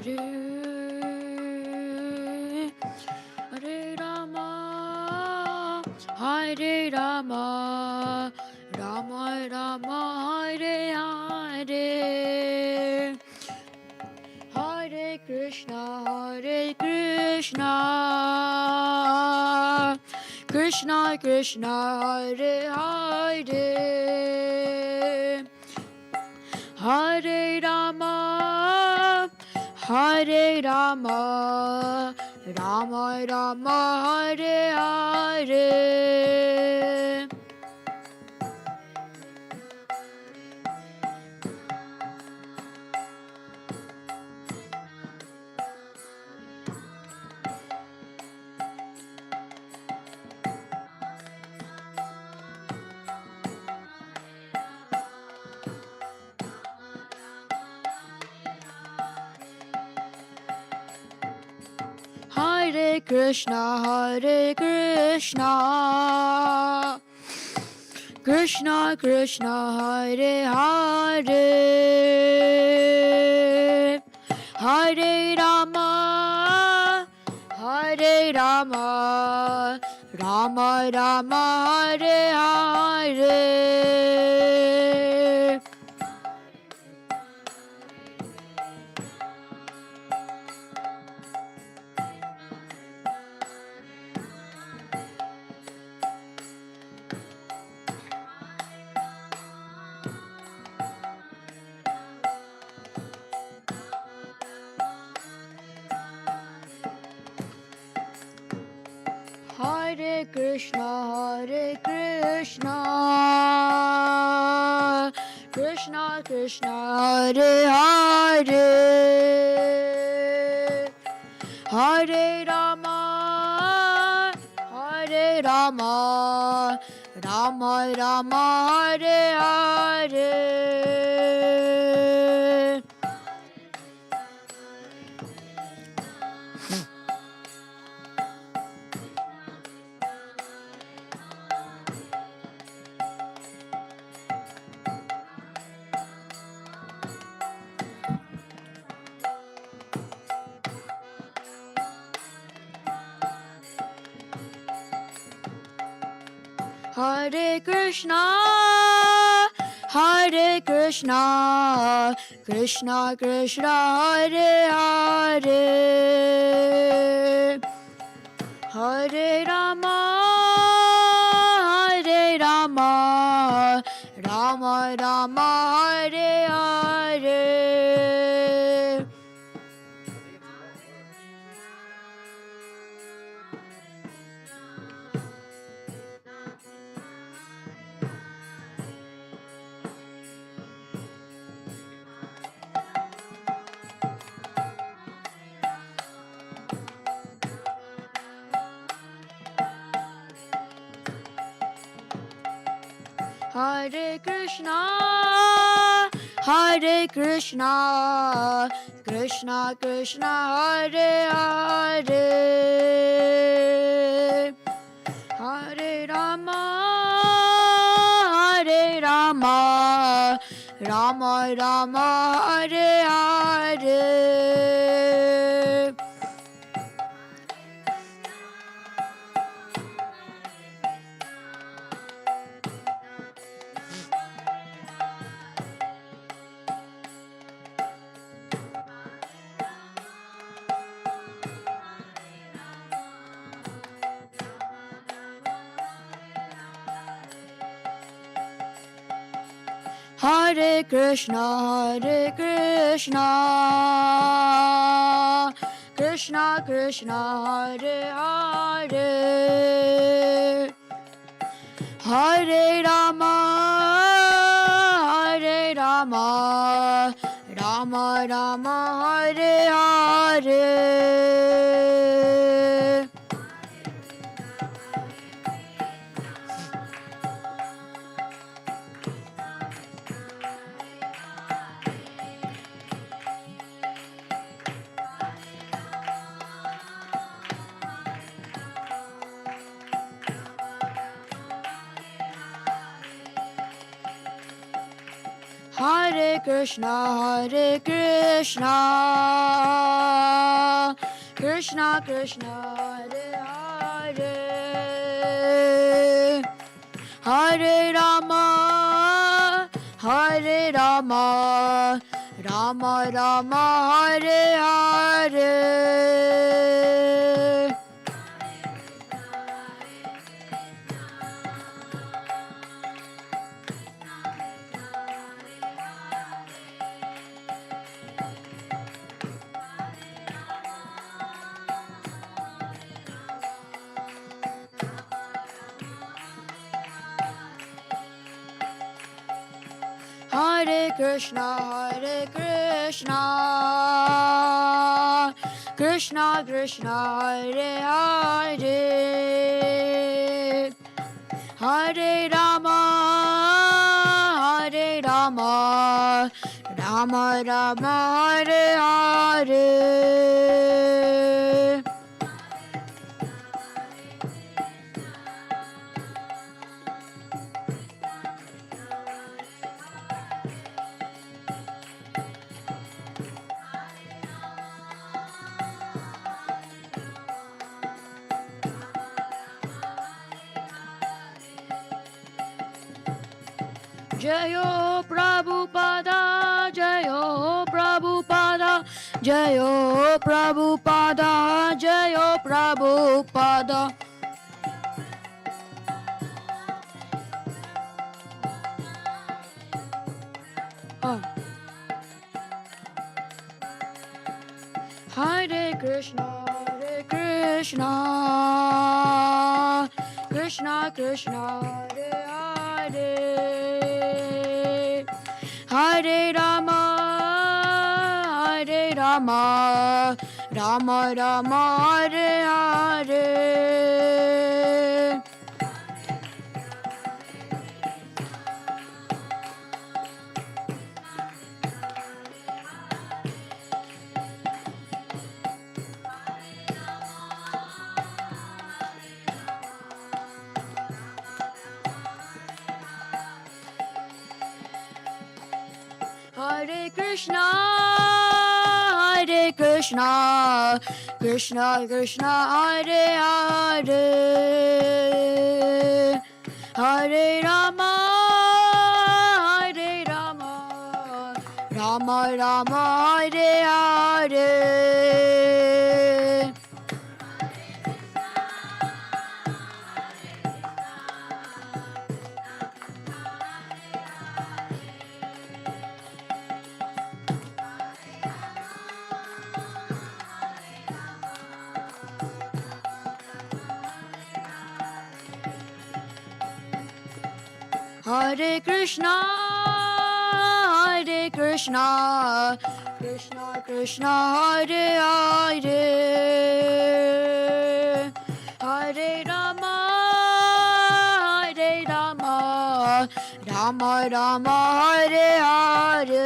Hare Hare Rama Hare Rama Rama Rama Hare Hare Hare Krishna Krishna Krishna Hare Hare Hare Rama Rama Rama Hare Hare Hare Krishna Krishna Krishna Hare Hare Hare Rama Rama Rama Hare Hare Hare Krishna Krishna Krishna Hare Hare Hare Rama Rama Rama Hare Hare Hare Krishna Krishna Krishna Hare Hare Hare Rama Rama Rama Hare Hare Hare Krishna Krishna Krishna Hare Hare Hare Rama Rama Rama Hare Hare Hare Krishna Krishna Krishna Hare Hare Hare Rama Rama Rama Hare Hare Hare Krishna, Krishna Krishna, Hare Hare, Hare Rama, Hare Rama, Rama Rama, Hare Hare. Hare Krishna, Krishna Krishna, Hare Hare, Hare Rama, Hare Rama, Rama Rama, Hare Hare. Jayo Prabhupada, Jayo Prabhupada, Jayo Prabhupada, Jayo Prabhupada. Oh. Hare Krishna, Krishna Krishna, Hare Hare, Hare Rama, Hare Rama, Rama Rama, Hare Hare. Hare Krishna, Krishna Krishna, Hare Hare, Hare Rama, Hare Rama, Rama Rama, Hare Hare. Hare Krishna, Krishna Krishna, Hare Hare, Hare Rama, Hare Rama, Rama Rama, Hare Hare.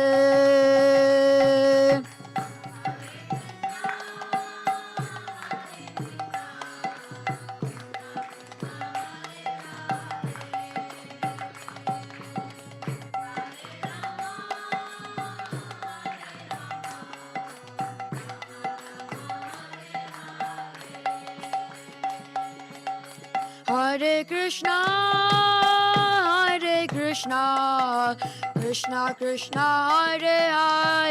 Hare Krishna, Krishna Krishna, Hare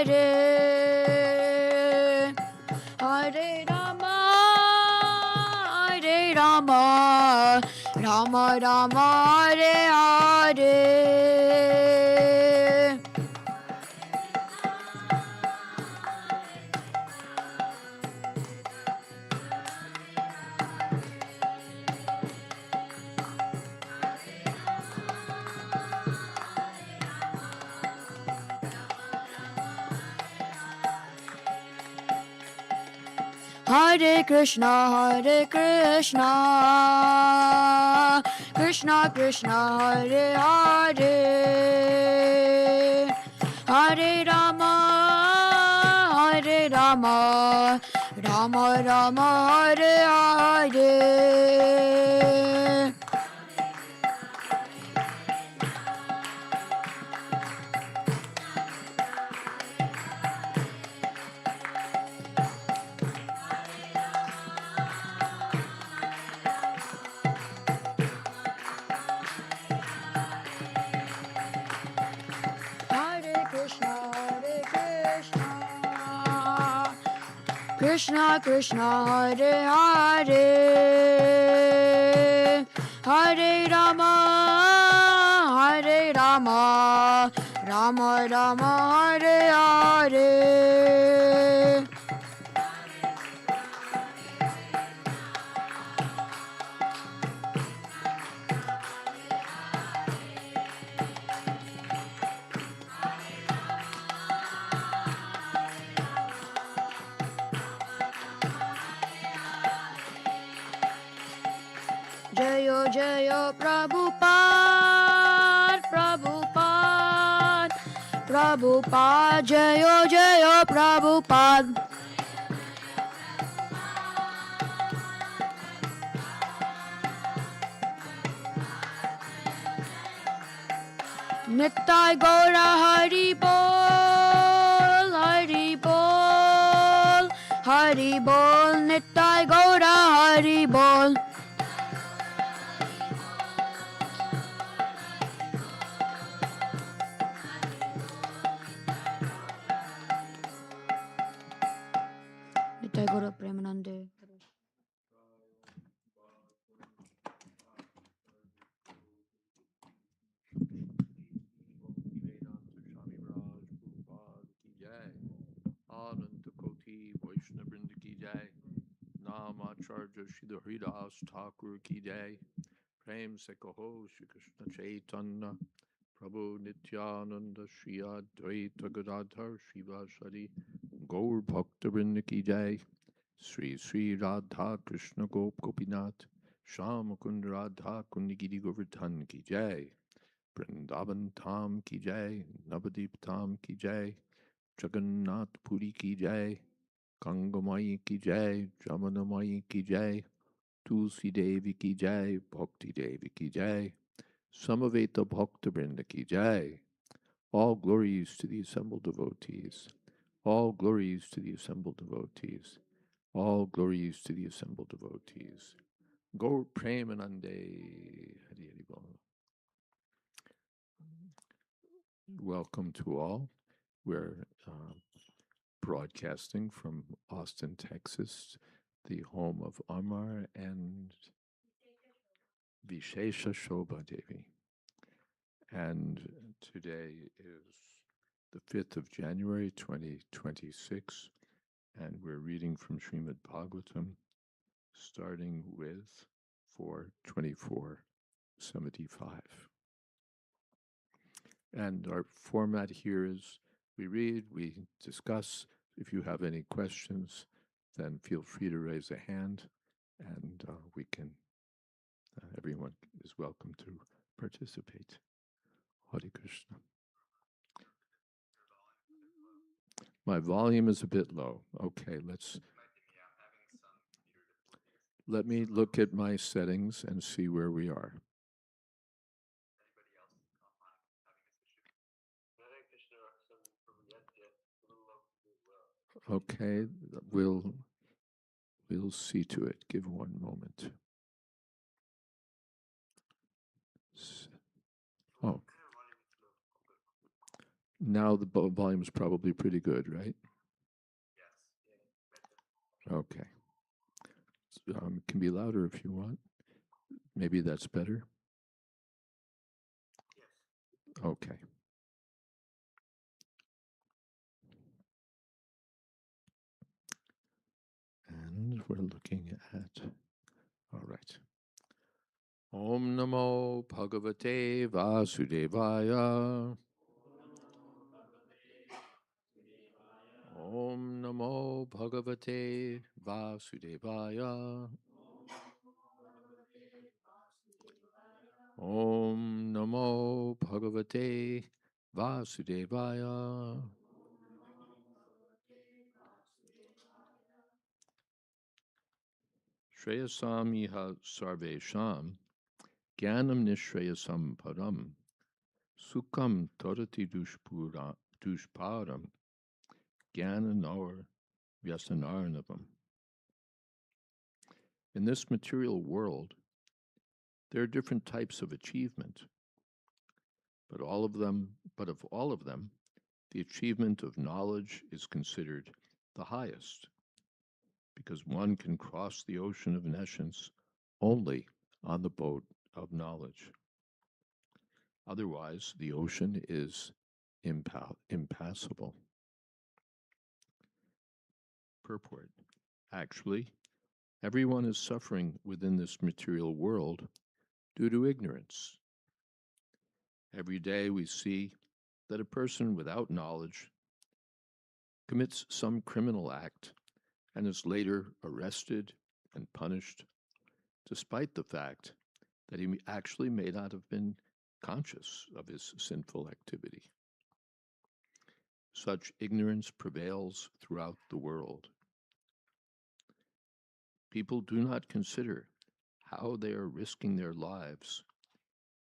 Hare, Hare Rama, Hare Rama, Rama Rama, Hare Hare. Hare Krishna, Krishna Krishna, Hare Hare, Hare Rama, Hare Rama, Rama Rama, Hare Hare. Krishna Krishna Hare Hare, Hare Rama Hare Rama, Rama Rama Hare Hare. Jayo Jayo Prabhupada, Prabhupada, Prabhupada, Jayo Jayo Prabhupada. Nittai Gaura Hari Bol, Hari Bol, Hari Bol, Nittai Gaura Hari Bol. Nittai Gaura Premanande. Ananta Koti Vaishnava Vrinda ki jai. Namacharya Shri Haridas Thakur ki jai. Prem se kaho Shri Krishna Chaitanya Prabhu Nityananda Shri Advaita Gadadhar Shivasari Gaur Bhakta Vrinda ki jai. Sri Sri Radha Krishna Gop Gopinath Sham Kund Radha Kundigiri Govardhan ki jai. Vrindavan Tham ki jai. Navadip Tham ki jai. Jagannath Puri ki jai, Gangamai ki jai, Jamunamai ki jai, Tulsi Devi ki jai, Bhakti Devi ki jai, Samaveta Bhakta Vrinda ki jai. All glories to the assembled devotees. All glories to the assembled devotees. All glories to the assembled devotees. Gaur Premanande. Hari Hari Bol. Welcome to all. We're broadcasting from Austin, Texas, the home of Amar and Vishesha Shobha Devi. And today is the 5th of January, 2026, and we're reading from Srimad Bhagavatam, starting with 4:24:75. And our format here is we read, we discuss. If you have any questions, then feel free to raise a hand, and we can, everyone is welcome to participate. Hare Krishna. My volume is a bit low. Okay, let me look at my settings and see where we are. Okay, we'll see to it. Give one moment. Oh, now the volume is probably pretty good, right? Okay. It can be louder if you want. Maybe that's better. Okay. And we're looking at, all right. Om Namo Bhagavate Vasudevaya. Om Namo Bhagavate Vasudevaya. Om Namo Bhagavate Vasudevaya. Shreyasam iha sarvesham Jnanam nishreyasam param Sukham tarati dushparam Jnananor vyasanarnavam. In this material world, there are different types of achievement, but of all of them, the achievement of knowledge is considered the highest. because one can cross the ocean of nescience only on the boat of knowledge. Otherwise, the ocean is impassable. Purport. Actually, everyone is suffering within this material world due to ignorance. Every day we see that a person without knowledge commits some criminal act and is later arrested and punished, despite the fact that he actually may not have been conscious of his sinful activity. Such ignorance prevails throughout the world. People do not consider how they are risking their lives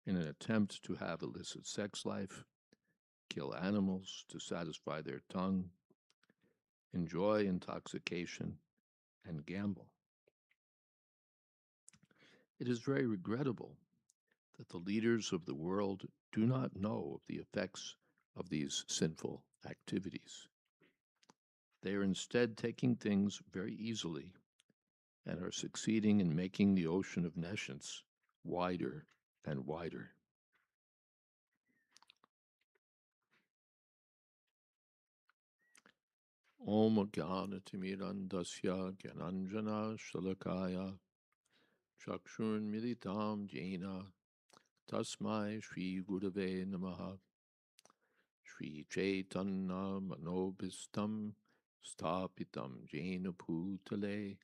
in an attempt to have illicit sex life, kill animals to satisfy their tongue, enjoy intoxication, and gamble. It is very regrettable that the leaders of the world do not know of the effects of these sinful activities. They are instead taking things very easily and are succeeding in making the ocean of nescience wider and wider. Om Jnanatimidandasya Gyananjana Shalakaya Chakshurn Militam Jena Tasmai Shri Gurave Namaha Shri Chaitanya Manobhistam Stapitam Jena Bhutale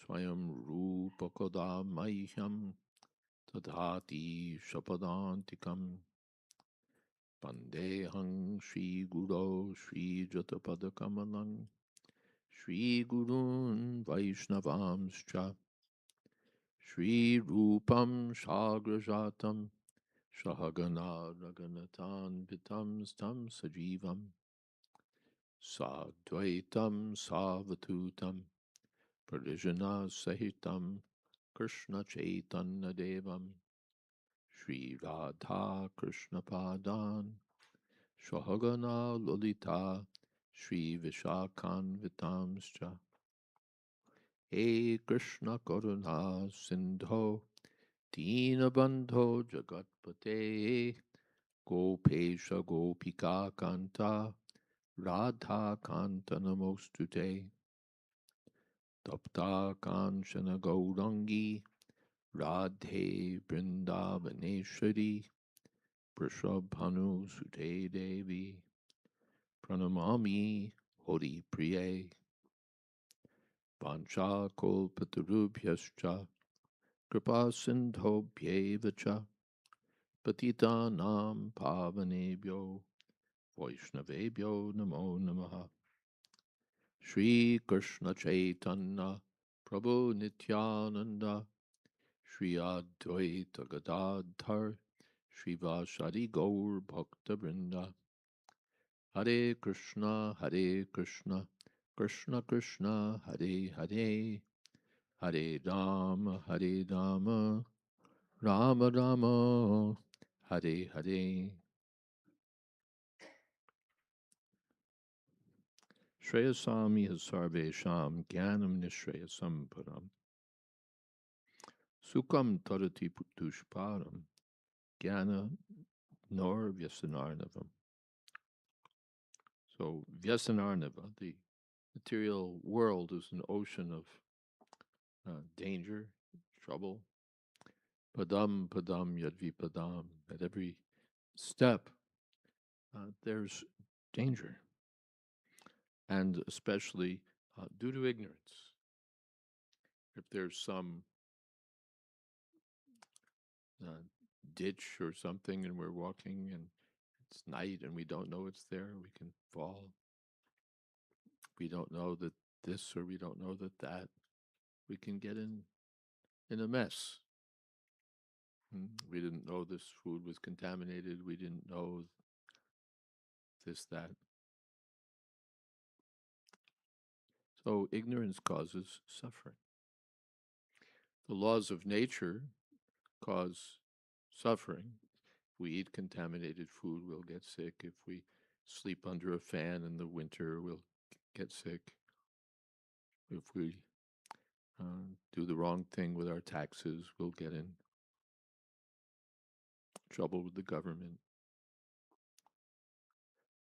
Swayam Rupakoda Mahyam Tadhati Shapadantikam Pandehang Shri Guru Shri Jatapadakamalang Shri Gurun Vaishnavamscha Shri Rupam Shagrajatam Shahagana Raganatan Pitam Stam Sajivam Sadvaitam Savatutam Parijana Sahitam Krishna Chaitanya Devam Shri Radha Krishna Padan Shahagana Lolita Shri Vishakan Vitamscha He Krishna Karuna Sindho Dinabandho Jagatpate Gopesha Gopika Kanta Radha Kanta Namostute Tapta Kanchana Gaurangi Radhe Vrindavaneshwari Prishabhanu Sute Devi Pranamami Hori Priye Vancha Kolpatarubhyascha Kripa Sindhobhyevacha Patita Nam Pavanebhyo Vaishnavebhyo Namo Namaha Shri Krishna Chaitanya Prabhu Nityananda Shri Advaita Gadadhar Shri Vashadi Gaur Bhakta Vrinda Hare Krishna Krishna Krishna Hare Hare Hare Rama Rama Rama Hare Hare Shreyasami Sarvesham Jnanam Nishreyasam Param Sukham Tarati Putushparam Jnana Nor Vyasanarnavam. So Vyasanarnava, the material world, is an ocean of danger, trouble. Padam Padam Yadvipadam. At every step, there's danger. And especially due to ignorance. If there's some ditch or something and we're walking and it's night and we don't know it's there, we can fall. We don't know that this or we don't know that, we can get in a mess. We didn't know this food was contaminated. We didn't know this, that. So ignorance causes suffering. The laws of nature cause suffering. If we eat contaminated food, we'll get sick. If we sleep under a fan in the winter, we'll get sick. If we do the wrong thing with our taxes, we'll get in trouble with the government.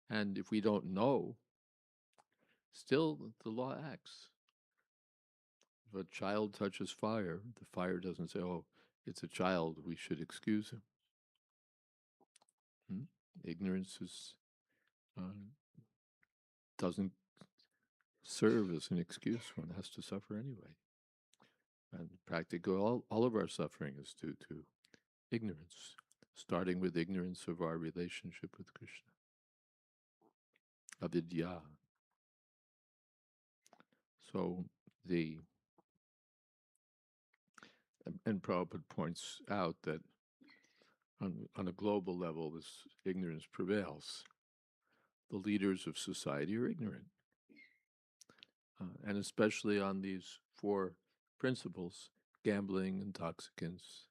And if we don't know, still the law acts. If a child touches fire, the fire doesn't say, oh, it's a child, we should excuse him. Ignorance doesn't serve as an excuse. One has to suffer anyway. And practically all of our suffering is due to ignorance, starting with ignorance of our relationship with Krishna. Avidya. So and Prabhupada points out that on a global level, this ignorance prevails. The leaders of society are ignorant. And especially on these four principles: gambling, intoxicants,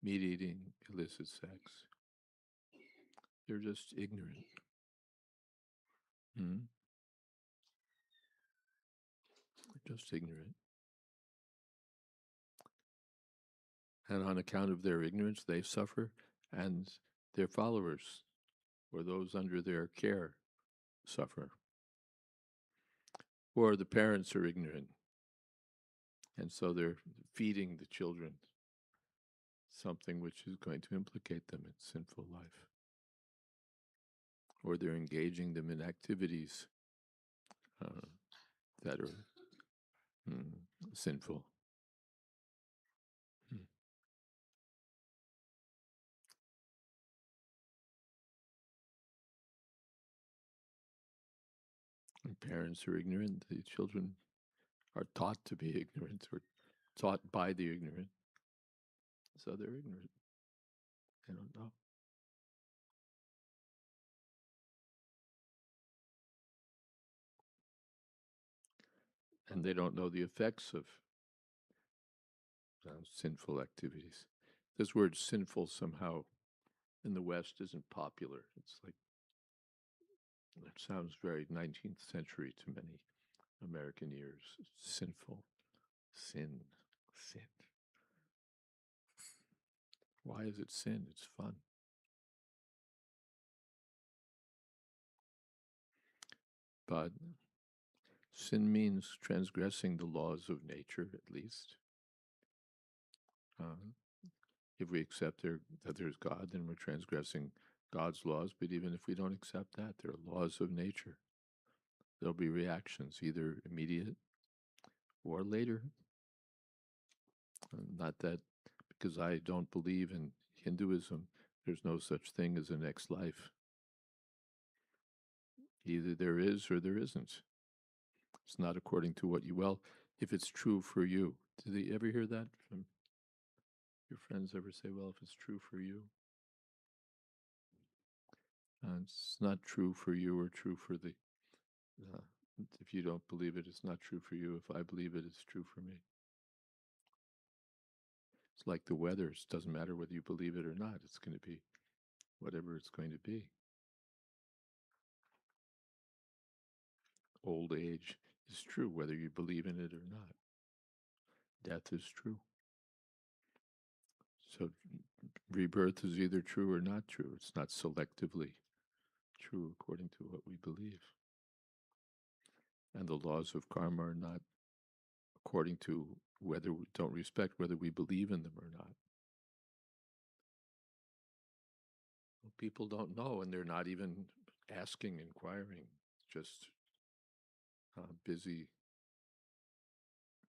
meat eating, illicit sex. They're just ignorant. Just ignorant. And on account of their ignorance, they suffer, and their followers, or those under their care, suffer. Or the parents are ignorant, and so they're feeding the children something which is going to implicate them in sinful life. Or they're engaging them in activities that are sinful. When parents are ignorant, the children are taught to be ignorant, or taught by the ignorant. So they're ignorant. They don't know. And they don't know the effects of sinful activities. This word sinful somehow in the West isn't popular. It's like, it sounds very 19th century to many American ears. Sinful. Sin. Why is it sin? It's fun. But sin means transgressing the laws of nature, at least. If we accept that there's God, then we're transgressing God's laws. But even if we don't accept that, there are laws of nature. There'll be reactions, either immediate or later. Not that because I don't believe in Hinduism, there's no such thing as a next life. Either there is or there isn't. It's not according to what if it's true for you. Did they ever hear that from your friends? Ever say, well, if it's true for you? It's not true for you or true for the, if you don't believe it, it's not true for you. If I believe it, it's true for me. It's like the weather. It doesn't matter whether you believe it or not. It's going to be whatever it's going to be. Old age is true, whether you believe in it or not. Death is true. So rebirth is either true or not true. It's not selectively true according to what we believe. And the laws of karma are not according to whether we don't respect whether we believe in them or not. Well, people don't know, and they're not even asking, inquiring, just busy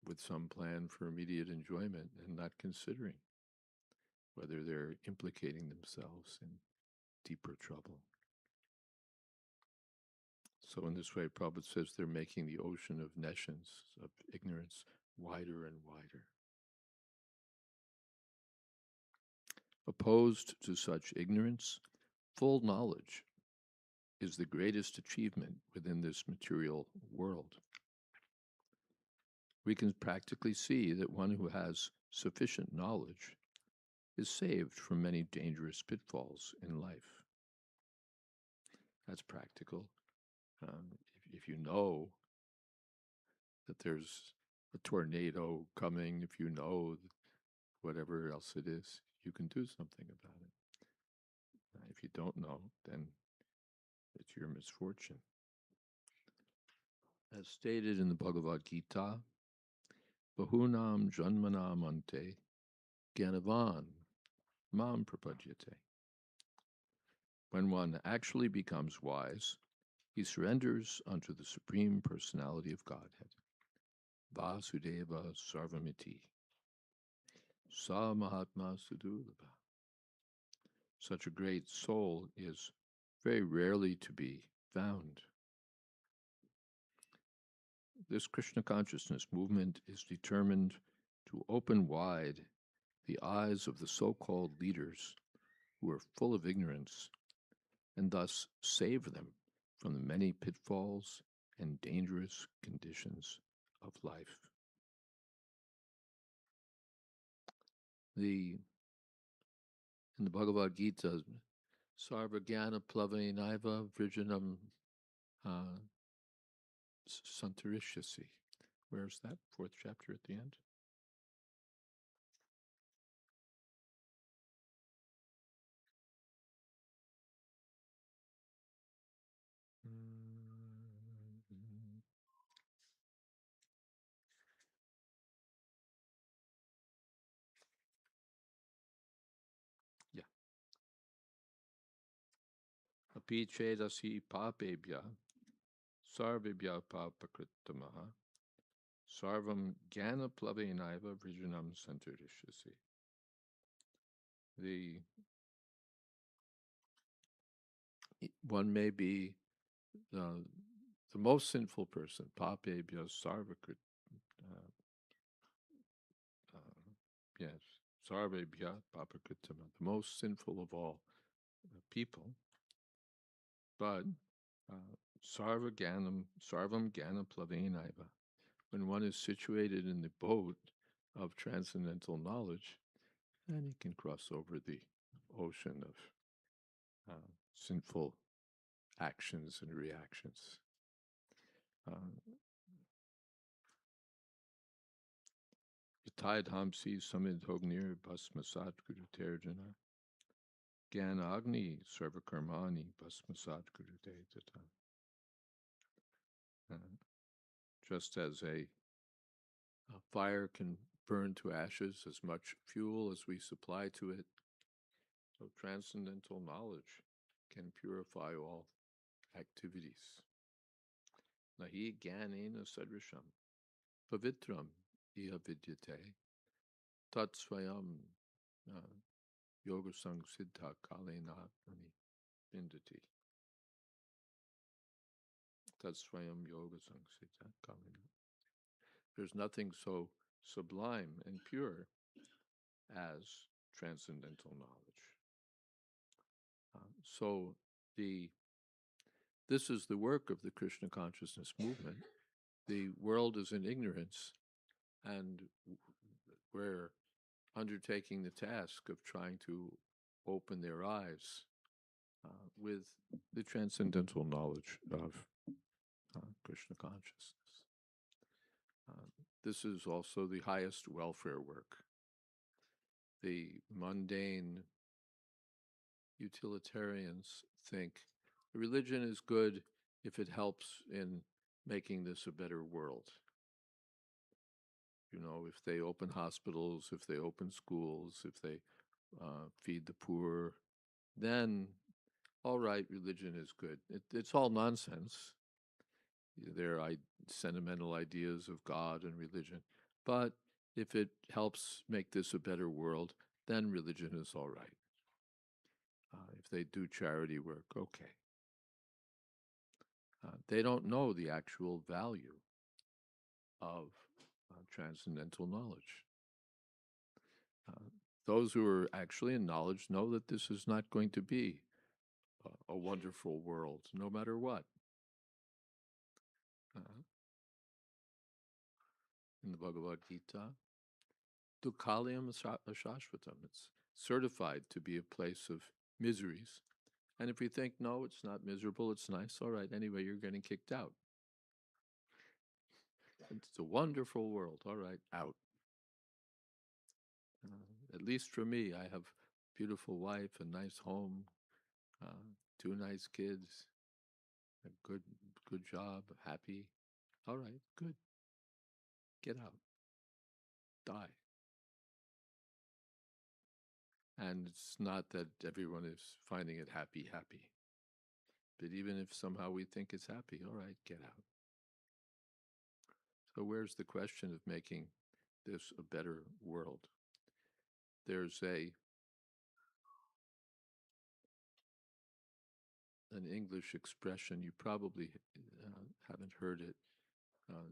with some plan for immediate enjoyment and not considering whether they're implicating themselves in deeper trouble. So in this way, Prabhupada says they're making the ocean of nescience, of ignorance, wider and wider. Opposed to such ignorance, full knowledge is the greatest achievement within this material world. We can practically see that one who has sufficient knowledge is saved from many dangerous pitfalls in life. That's practical. If you know that there's a tornado coming, if you know whatever else it is, you can do something about it. If you don't know, then it's your misfortune. As stated in the Bhagavad Gita, Bahunam Janmanam Ante Gyanavan Mam Prapadyate. When one actually becomes wise, he surrenders unto the Supreme Personality of Godhead. Vasudeva Sarvamiti. Sa Mahatma Sudulabha. Such a great soul is very rarely to be found. This Krishna consciousness movement is determined to open wide the eyes of the so-called leaders who are full of ignorance, and thus save them from the many pitfalls and dangerous conditions of life. In the Bhagavad Gita, Sarvajnana Plavanaiva Vrijanam Santarishyasi. Where's that? Fourth chapter at the end. Yeah. Api chedasi papebhya sarvebhya papakritamaha sarvam jnana plavenaiva vrijanam santarishyasi. One may be the most sinful person, papebhya sarvakrit, yes, sarvebhya papakritama, the most sinful of all people, but sarvam jnana plavenaiva, when one is situated in the boat of transcendental knowledge, then he can cross over the ocean of sinful actions and reactions. Yataidhamsi samidhognir bhasmasat kuruterjana Jnana Agni Sarvakarmani Bhasmasat Kurute Tata. Just as a fire can burn to ashes as much fuel as we supply to it, so transcendental knowledge can purify all activities. Nahi Jnanena Sadrasham Pavitram Iha Vidyate Tat Swayam Yoga Sang Siddha Kalena Vindati. Tat Swayam Yoga Sang Siddha Kalena. There's nothing so sublime and pure as transcendental knowledge. So this is the work of the Krishna consciousness movement. The world is in ignorance, and we're undertaking the task of trying to open their eyes with the transcendental knowledge of Krishna consciousness. This is also the highest welfare work. The mundane utilitarians think religion is good if it helps in making this a better world. You know, if they open hospitals, if they open schools, if they feed the poor, then all right, religion is good. It's all nonsense. There are sentimental ideas of God and religion. But if it helps make this a better world, then religion is all right. If they do charity work, okay. They don't know the actual value of transcendental knowledge. Those who are actually in knowledge know that this is not going to be a wonderful world, no matter what. In the Bhagavad Gita, Dukkalayam Ashashvatam, it's certified to be a place of miseries. And if we think, no, it's not miserable, it's nice, all right, anyway, you're getting kicked out. It's a wonderful world. All right, out. At least for me, I have a beautiful wife, a nice home, uh, two nice kids, a good job, happy. All right, good. Get out. Die. And it's not that everyone is finding it happy, happy. But even if somehow we think it's happy, all right, get out. So where's the question of making this a better world? There's an English expression, you probably haven't heard it,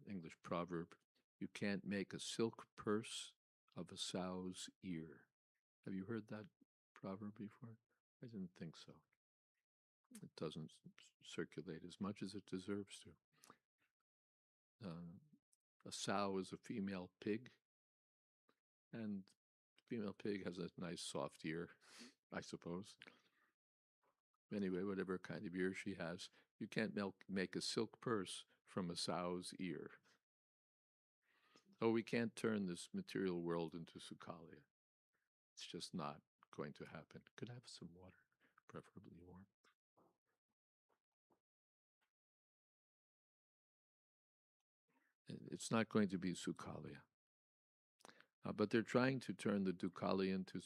English proverb, you can't make a silk purse of a sow's ear. Have you heard that proverb before? I didn't think so. It doesn't circulate as much as it deserves to. A sow is a female pig, and the female pig has a nice soft ear, I suppose. Anyway, whatever kind of ear she has, you can't make a silk purse from a sow's ear. So we can't turn this material world into Sukhalia. It's just not going to happen. Could I have some water, preferably warm? It's not going to be Sukhalia. But they're trying to turn the Dukhalia into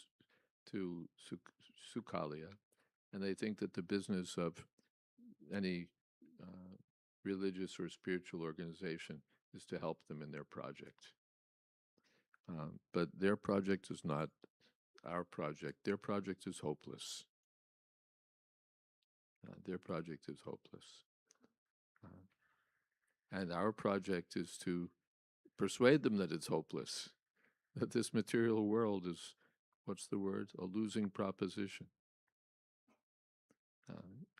Sukhalia, and they think that the business of any religious or spiritual organization is to help them in their project. But their project is not our project. Their project is hopeless. Their project is hopeless. And our project is to persuade them that it's hopeless, that this material world is, what's the word? A losing proposition.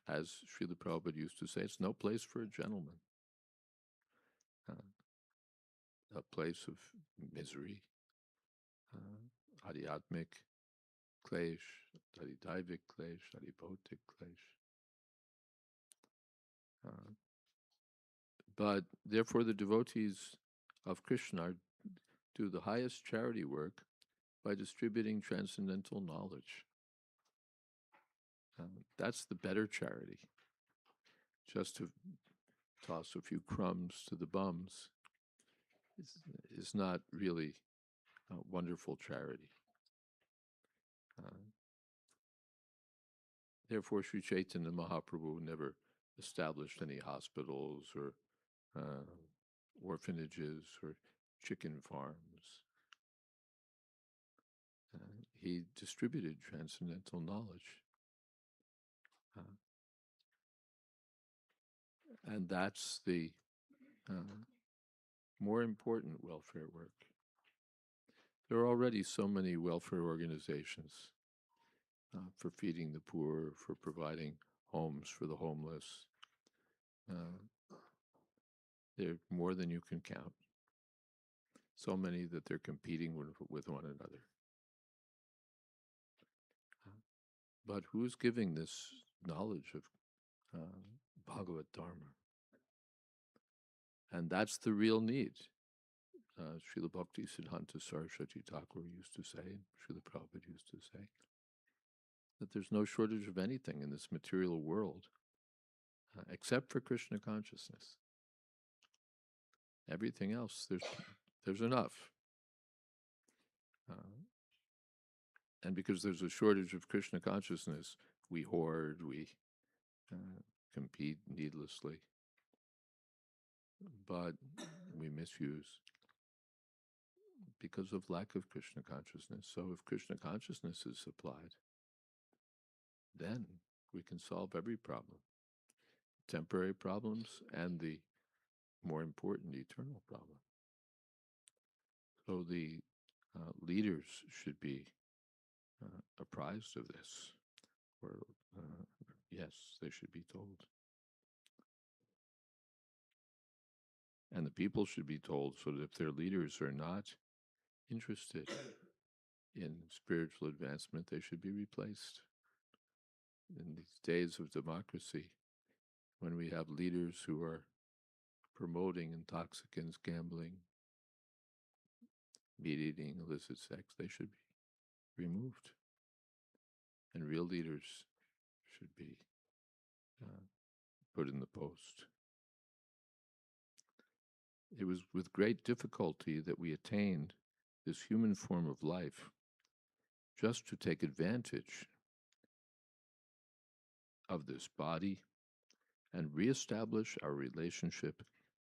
As Srila Prabhupada used to say, it's no place for a gentleman. A place of misery, adhyatmic klesh, adhidaivic klesh, adhibautic klesh. But therefore the devotees of Krishna do the highest charity work by distributing transcendental knowledge. That's the better charity. Just to toss a few crumbs to the bums is not really wonderful charity. Therefore, Sri Chaitanya Mahaprabhu never established any hospitals or orphanages or chicken farms. He distributed transcendental knowledge. And that's the more important welfare work. There are already so many welfare organizations for feeding the poor, for providing homes for the homeless. They're more than you can count. So many that they're competing with one another. But who's giving this knowledge of Bhagavad Dharma? And that's the real need. Srila Bhakti Siddhanta Saraswati Thakur used to say, Srila Prabhupada used to say, that there's no shortage of anything in this material world except for Krishna consciousness. Everything else, there's enough. And because there's a shortage of Krishna consciousness, we hoard, we compete needlessly, but we misuse because of lack of Krishna consciousness. So if Krishna consciousness is supplied, then we can solve every problem, temporary problems and the more important eternal problem. So the leaders should be apprised of this, or yes, they should be told. And the people should be told, so that if their leaders are not interested in spiritual advancement, they should be replaced. In these days of democracy, when we have leaders who are promoting intoxicants, gambling, meat eating, illicit sex, they should be removed. And real leaders should be put in the post. It was with great difficulty that we attained this human form of life just to take advantage of this body and reestablish our relationship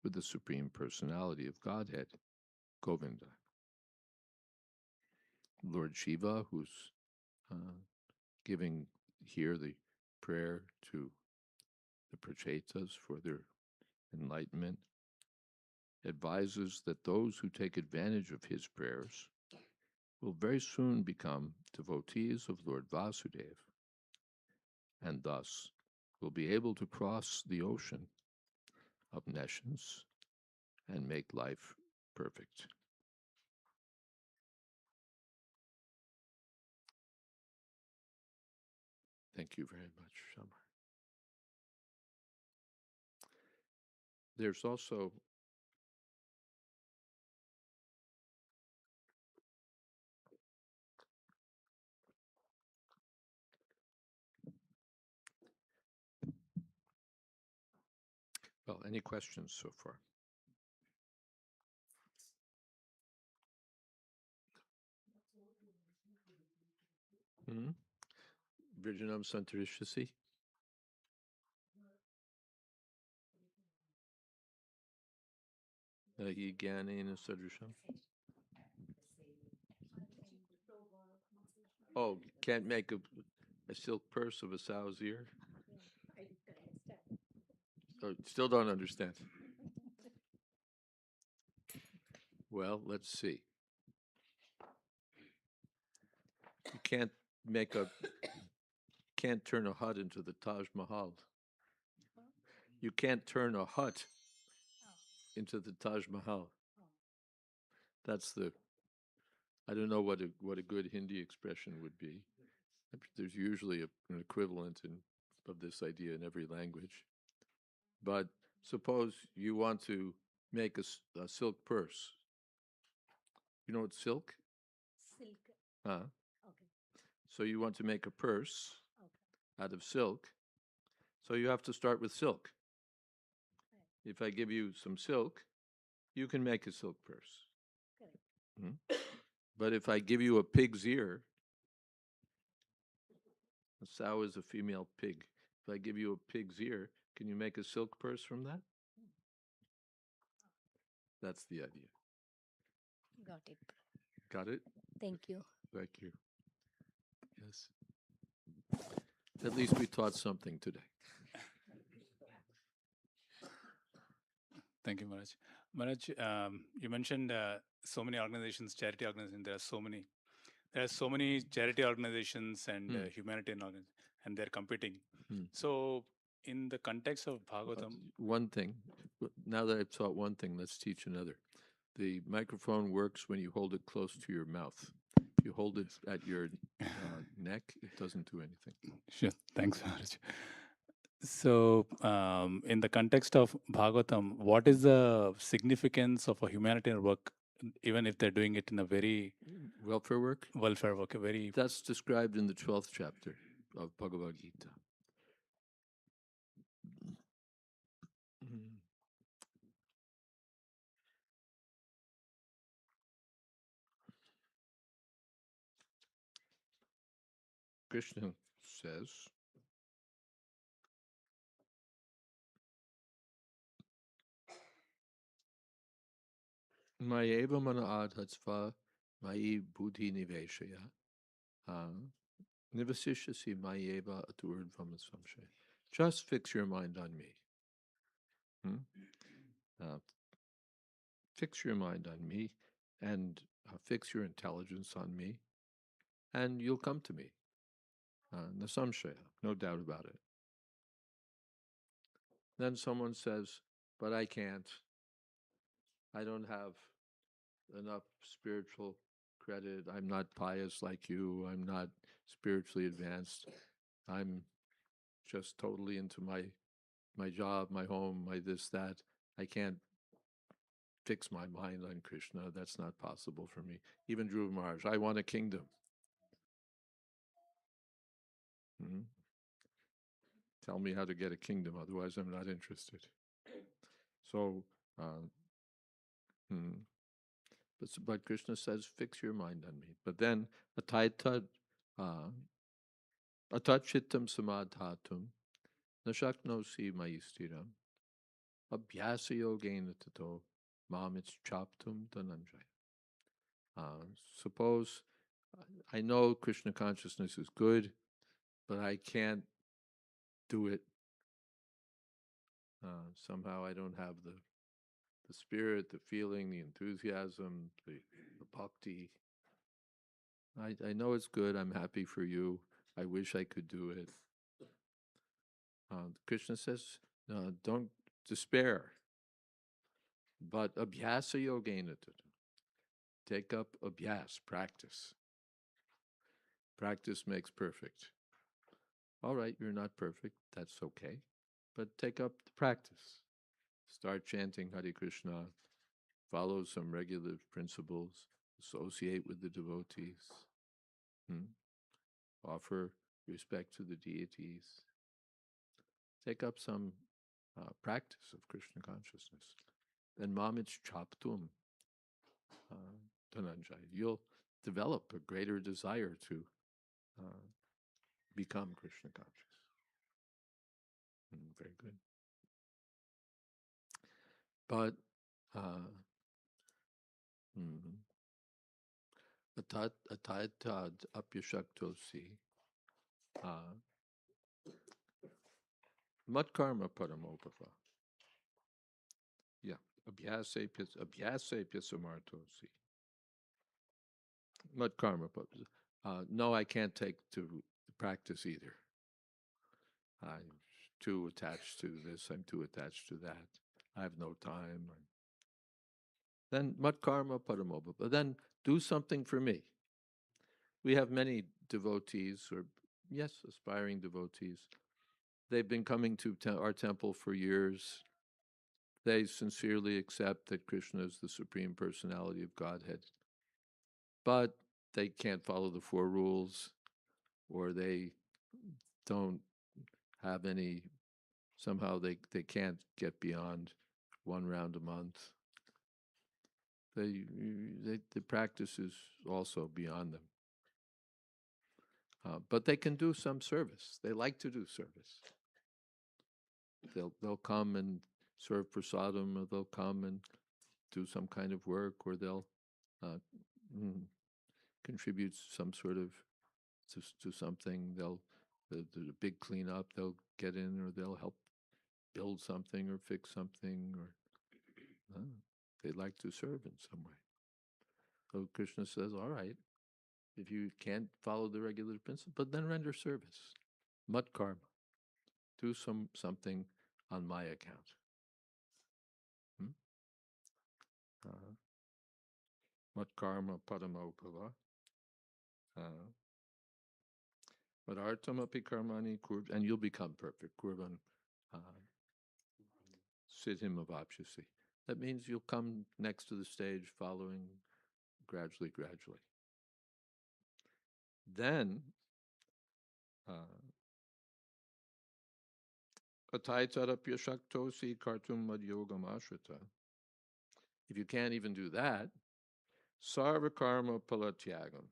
with the Supreme Personality of Godhead, Govinda. Lord Shiva, who's giving here the prayer to the Prachetas for their enlightenment, advises that those who take advantage of his prayers will very soon become devotees of Lord Vasudeva, and thus will be able to cross the ocean of nescience and make life perfect. Thank you very much, Shamar. There's also any questions so far? Virginam Santarishyasi? Nahi Jnanena Sadrisham? Oh, can't make a silk purse of a sow's ear? Oh, still don't understand. Well, let's see. You can't turn a hut into the Taj Mahal. You can't turn a hut into the Taj Mahal. That's I don't know what a good Hindi expression would be. There's usually an equivalent of this idea in every language. But suppose you want to make a silk purse. You know what silk? Silk. Okay. So you want to make a purse out of silk. So you have to start with silk. Right. If I give you some silk, you can make a silk purse. Okay. But if I give you a pig's ear, a sow is a female pig. If I give you a pig's ear, can you make a silk purse from that? That's the idea. Got it. Got it? Thank you. Thank you. Yes. At least we taught something today. Thank you, Maharaj. Maharaj, you mentioned so many organizations, charity organizations. There are so many charity organizations and humanitarian organizations, and they're competing. So, in the context of Bhagavatam, one thing. Now that I've taught one thing, let's teach another. The microphone works when you hold it close to your mouth. If you hold it at your neck, it doesn't do anything. Sure. Thanks, Maharaj. So, in the context of Bhagavatam, what is the significance of a humanitarian work, even if they're doing it in a very welfare work? Welfare work, That's described in the 12th chapter of Bhagavad Gita. Krishna says, Mayeva mana adhatsva mayi buddhi niveshaya nivasishyasi mayeva aturdvama samshaya. Just fix your mind on me. Fix your mind on me and fix your intelligence on me, and you'll come to me. Nasamshaya, no doubt about it. Then someone says, but I can't. I don't have enough spiritual credit. I'm not pious like you. I'm not spiritually advanced. I'm just totally into my job, my home, my this, that. I can't fix my mind on Krishna. That's not possible for me. Even Dhruva Maharaj, I want a kingdom. Hmm? Tell me how to get a kingdom, otherwise I'm not interested. So, but Krishna says, fix your mind on me. But then, ataitad chittam samadhatum nashaknosi maistiram abhyasa yogena tato mamits chaptum dhananjaya. Suppose I know Krishna consciousness is good, but I can't do it. Somehow I don't have the spirit, the feeling, the enthusiasm, the bhakti. I know it's good. I'm happy for you. I wish I could do it. Krishna says, don't despair, but abhyasa yogena tata. Take up abhyas, practice. Practice makes perfect. All right, you're not perfect. That's okay. But take up the practice. Start chanting Hare Krishna. Follow some regular principles. Associate with the devotees. Offer respect to the deities. Take up some practice of Krishna consciousness. Then mamich chaptum dhananjaya. You'll develop a greater desire to become Krishna conscious. Very good. But ataitad apyashaktosi matkarma paramopava. Yeah, abhyase pyasamartosi. Matkarma paramopava. No, I can't take to practice either. I'm too attached to this, I'm too attached to that. I have no time. Then matkarma paramopava. But then do something for me. We have many devotees, or yes, aspiring devotees. They've been coming to our temple for years. They sincerely accept that Krishna is the Supreme Personality of Godhead. But they can't follow the 4 rules, or they don't have any, somehow they can't get beyond 1 round a month. The practice is also beyond them. But they can do some service. They like to do service. They'll come and serve prasadam, or they'll come and do some kind of work, or they'll contribute some sort of to something. They'll the big cleanup. They'll get in, or they'll help build something or fix something, or they like to serve in some way. So Krishna says, all right, if you can't follow the regular principle, but then render service. Mat karma. Do something on my account. Mat karma padamopava. Madartam api karmani kurv, and you'll become perfect. Kurvan siddhim avapsyasi. That means you'll come next to the stage, following gradually. Then, ataitarapya shaktosi kartum madhyogam ashrita. If you can't even do that, sarva karma palatyagam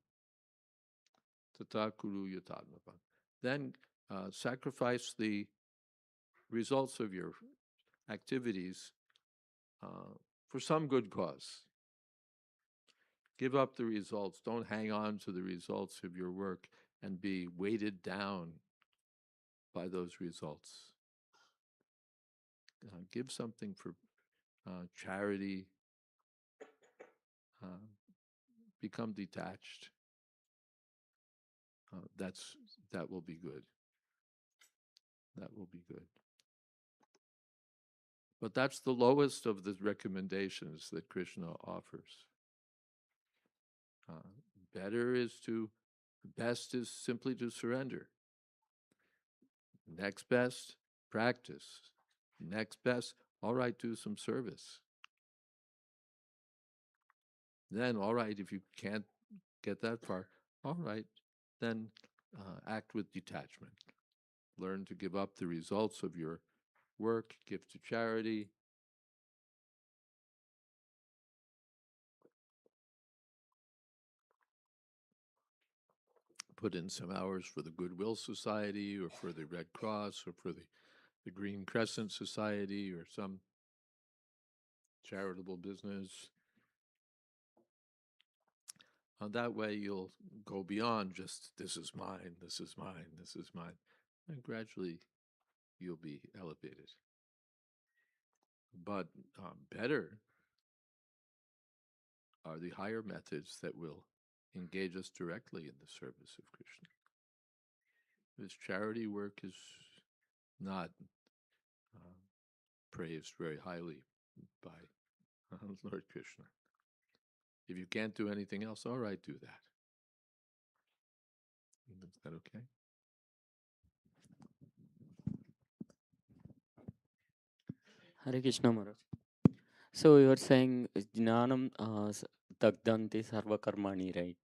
tata kuru yatadmapa. Then sacrifice the results of your activities for some good cause. Give up the results. Don't hang on to the results of your work and be weighted down by those results. Give something for charity. Become detached. That will be good. That will be good. But that's the lowest of the recommendations that Krishna offers. Best is simply to surrender. Next best, practice. Next best, all right, do some service. Then, all right, if you can't get that far, all right, then act with detachment. Learn to give up the results of your work, give to charity. Put in some hours for the Goodwill Society or for the Red Cross or for the Green Crescent Society or some charitable business. That way you'll go beyond just, this is mine, this is mine, this is mine. And gradually you'll be elevated. But better are the higher methods that will engage us directly in the service of Krishna. This charity work is not praised very highly by Lord Krishna. If you can't do anything else, all right, do that. Is that okay? Hare Krishna Maharaj. So you are saying Jnanam Dagdanti Sarva Karmani, right?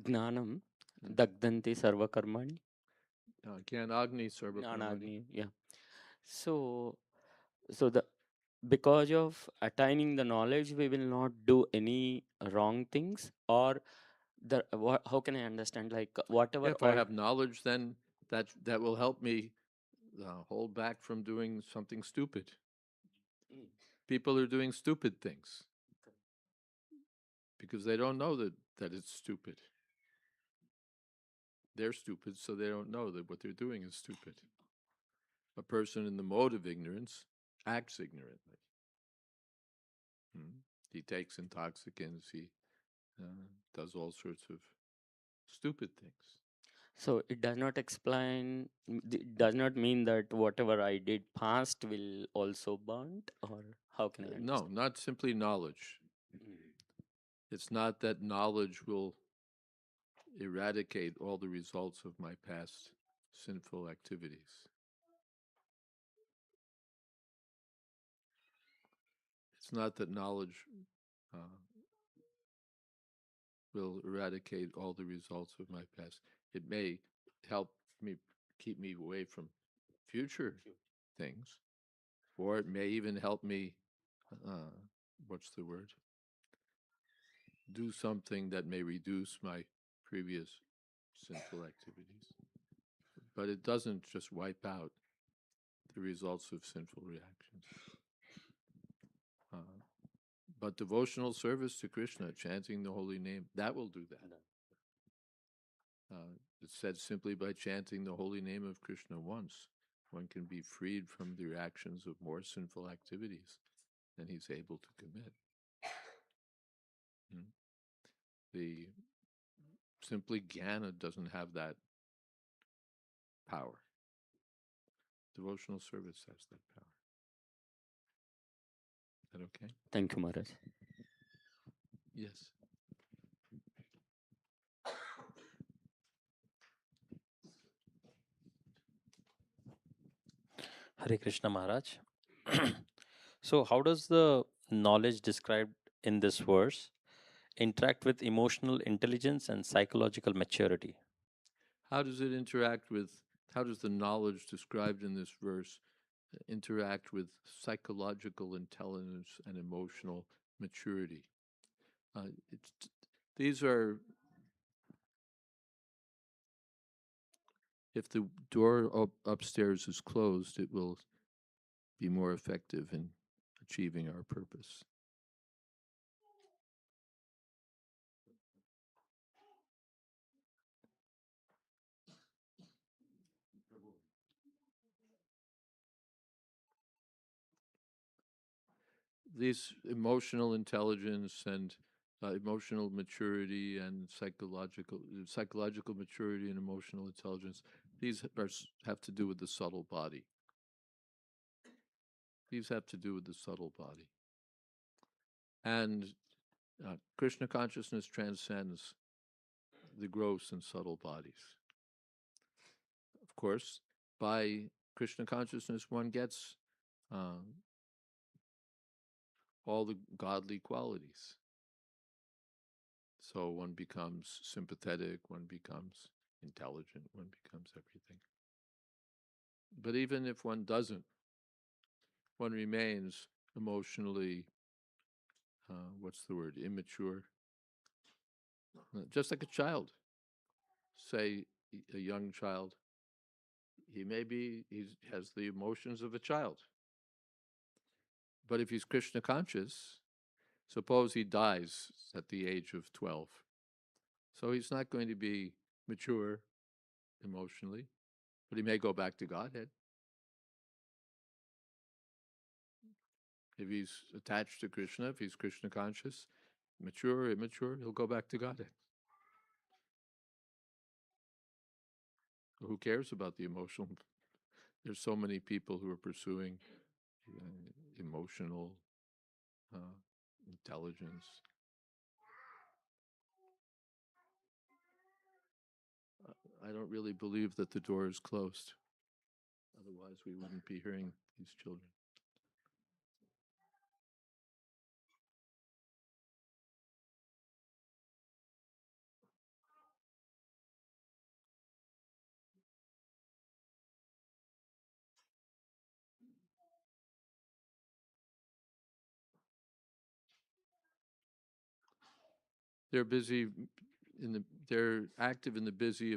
Gnanam Dagdanti Sarva Karmani? Jnanagni Sarva Karmani. Gnanagni, yeah. So the because of attaining the knowledge, we will not do any wrong things, or how can I understand? Like whatever. If I have knowledge, then that will help me hold back from doing something stupid. People are doing stupid things because they don't know that it's stupid. They're stupid, so they don't know that what they're doing is stupid. A person in the mode of ignorance acts ignorantly. He takes intoxicants, he does all sorts of stupid things. So it does not explain, it does not mean that whatever I did past will also burnt, or how can I understand? No, not simply knowledge. It's not that knowledge will eradicate all the results of my past sinful activities. It's not that knowledge will eradicate all the results of my past. It may help me keep me away from future things, or it may even help me, do something that may reduce my previous sinful activities. But it doesn't just wipe out the results of sinful reactions. But devotional service to Krishna, chanting the holy name, that will do that. It's said simply by chanting the holy name of Krishna once, one can be freed from the reactions of more sinful activities than he's able to commit. The simply jnana doesn't have that power. Devotional service has that power. Is that okay? Thank you, Maharaj. Yes. Hare Krishna Maharaj. So, how does the knowledge described in this verse interact with emotional intelligence and psychological maturity? How does the knowledge described in this verse interact with psychological intelligence and emotional maturity? These are, if the door upstairs is closed, it will be more effective in achieving our purpose. These emotional intelligence and emotional maturity and psychological maturity and emotional intelligence, these have to do with the subtle body. These have to do with the subtle body. And Krishna consciousness transcends the gross and subtle bodies. Of course, by Krishna consciousness, one gets all the godly qualities. So one becomes sympathetic, one becomes intelligent, one becomes everything. But even if one doesn't, one remains emotionally, what's the word, immature. Just like a child, say a young child, he has the emotions of a child. But if he's Krishna conscious, suppose he dies at the age of 12. So he's not going to be mature emotionally, but he may go back to Godhead. If he's attached to Krishna, if he's Krishna conscious, mature or immature, he'll go back to Godhead. Who cares about the emotional? There's so many people who are pursuing emotional intelligence. I don't really believe that the door is closed. Otherwise, we wouldn't be hearing these children. They're busy they're active in the business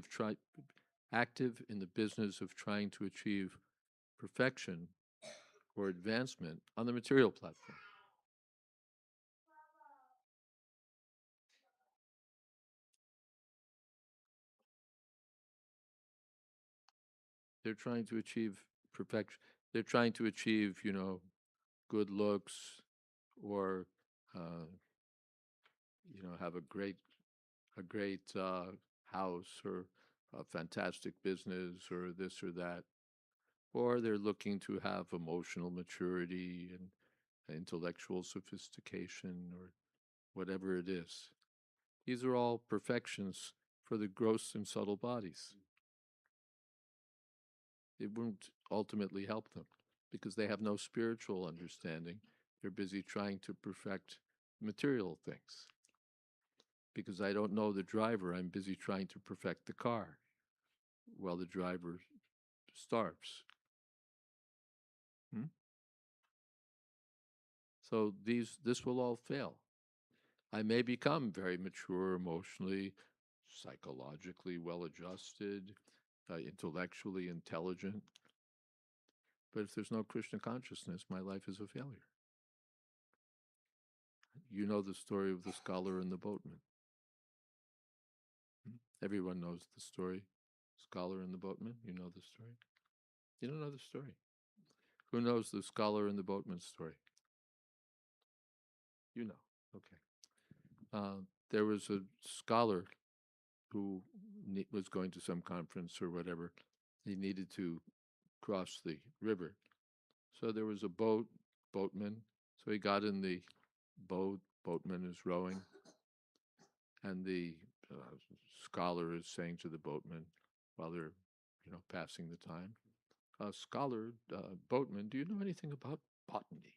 of trying to achieve perfection or advancement on the material platform. They're trying to achieve perfection. They're trying to achieve, good looks, or have a great house, or a fantastic business, or this or that. Or they're looking to have emotional maturity and intellectual sophistication, or whatever it is. These are all perfections for the gross and subtle bodies. It won't ultimately help them because they have no spiritual understanding. They're busy trying to perfect material things. Because I don't know the driver, I'm busy trying to perfect the car while the driver starves. So this will all fail. I may become very mature emotionally, psychologically well-adjusted, intellectually intelligent. But if there's no Krishna consciousness, my life is a failure. You know the story of the scholar and the boatman. Everyone knows the story. Scholar and the boatman, you know the story? You don't know the story. Who knows the scholar and the boatman story? You know, okay. There was a scholar who was going to some conference or whatever. He needed to cross the river. So there was a boatman. So he got in the boatman is rowing. And the scholar is saying to the boatman while they're, passing the time, scholar, boatman, do you know anything about botany?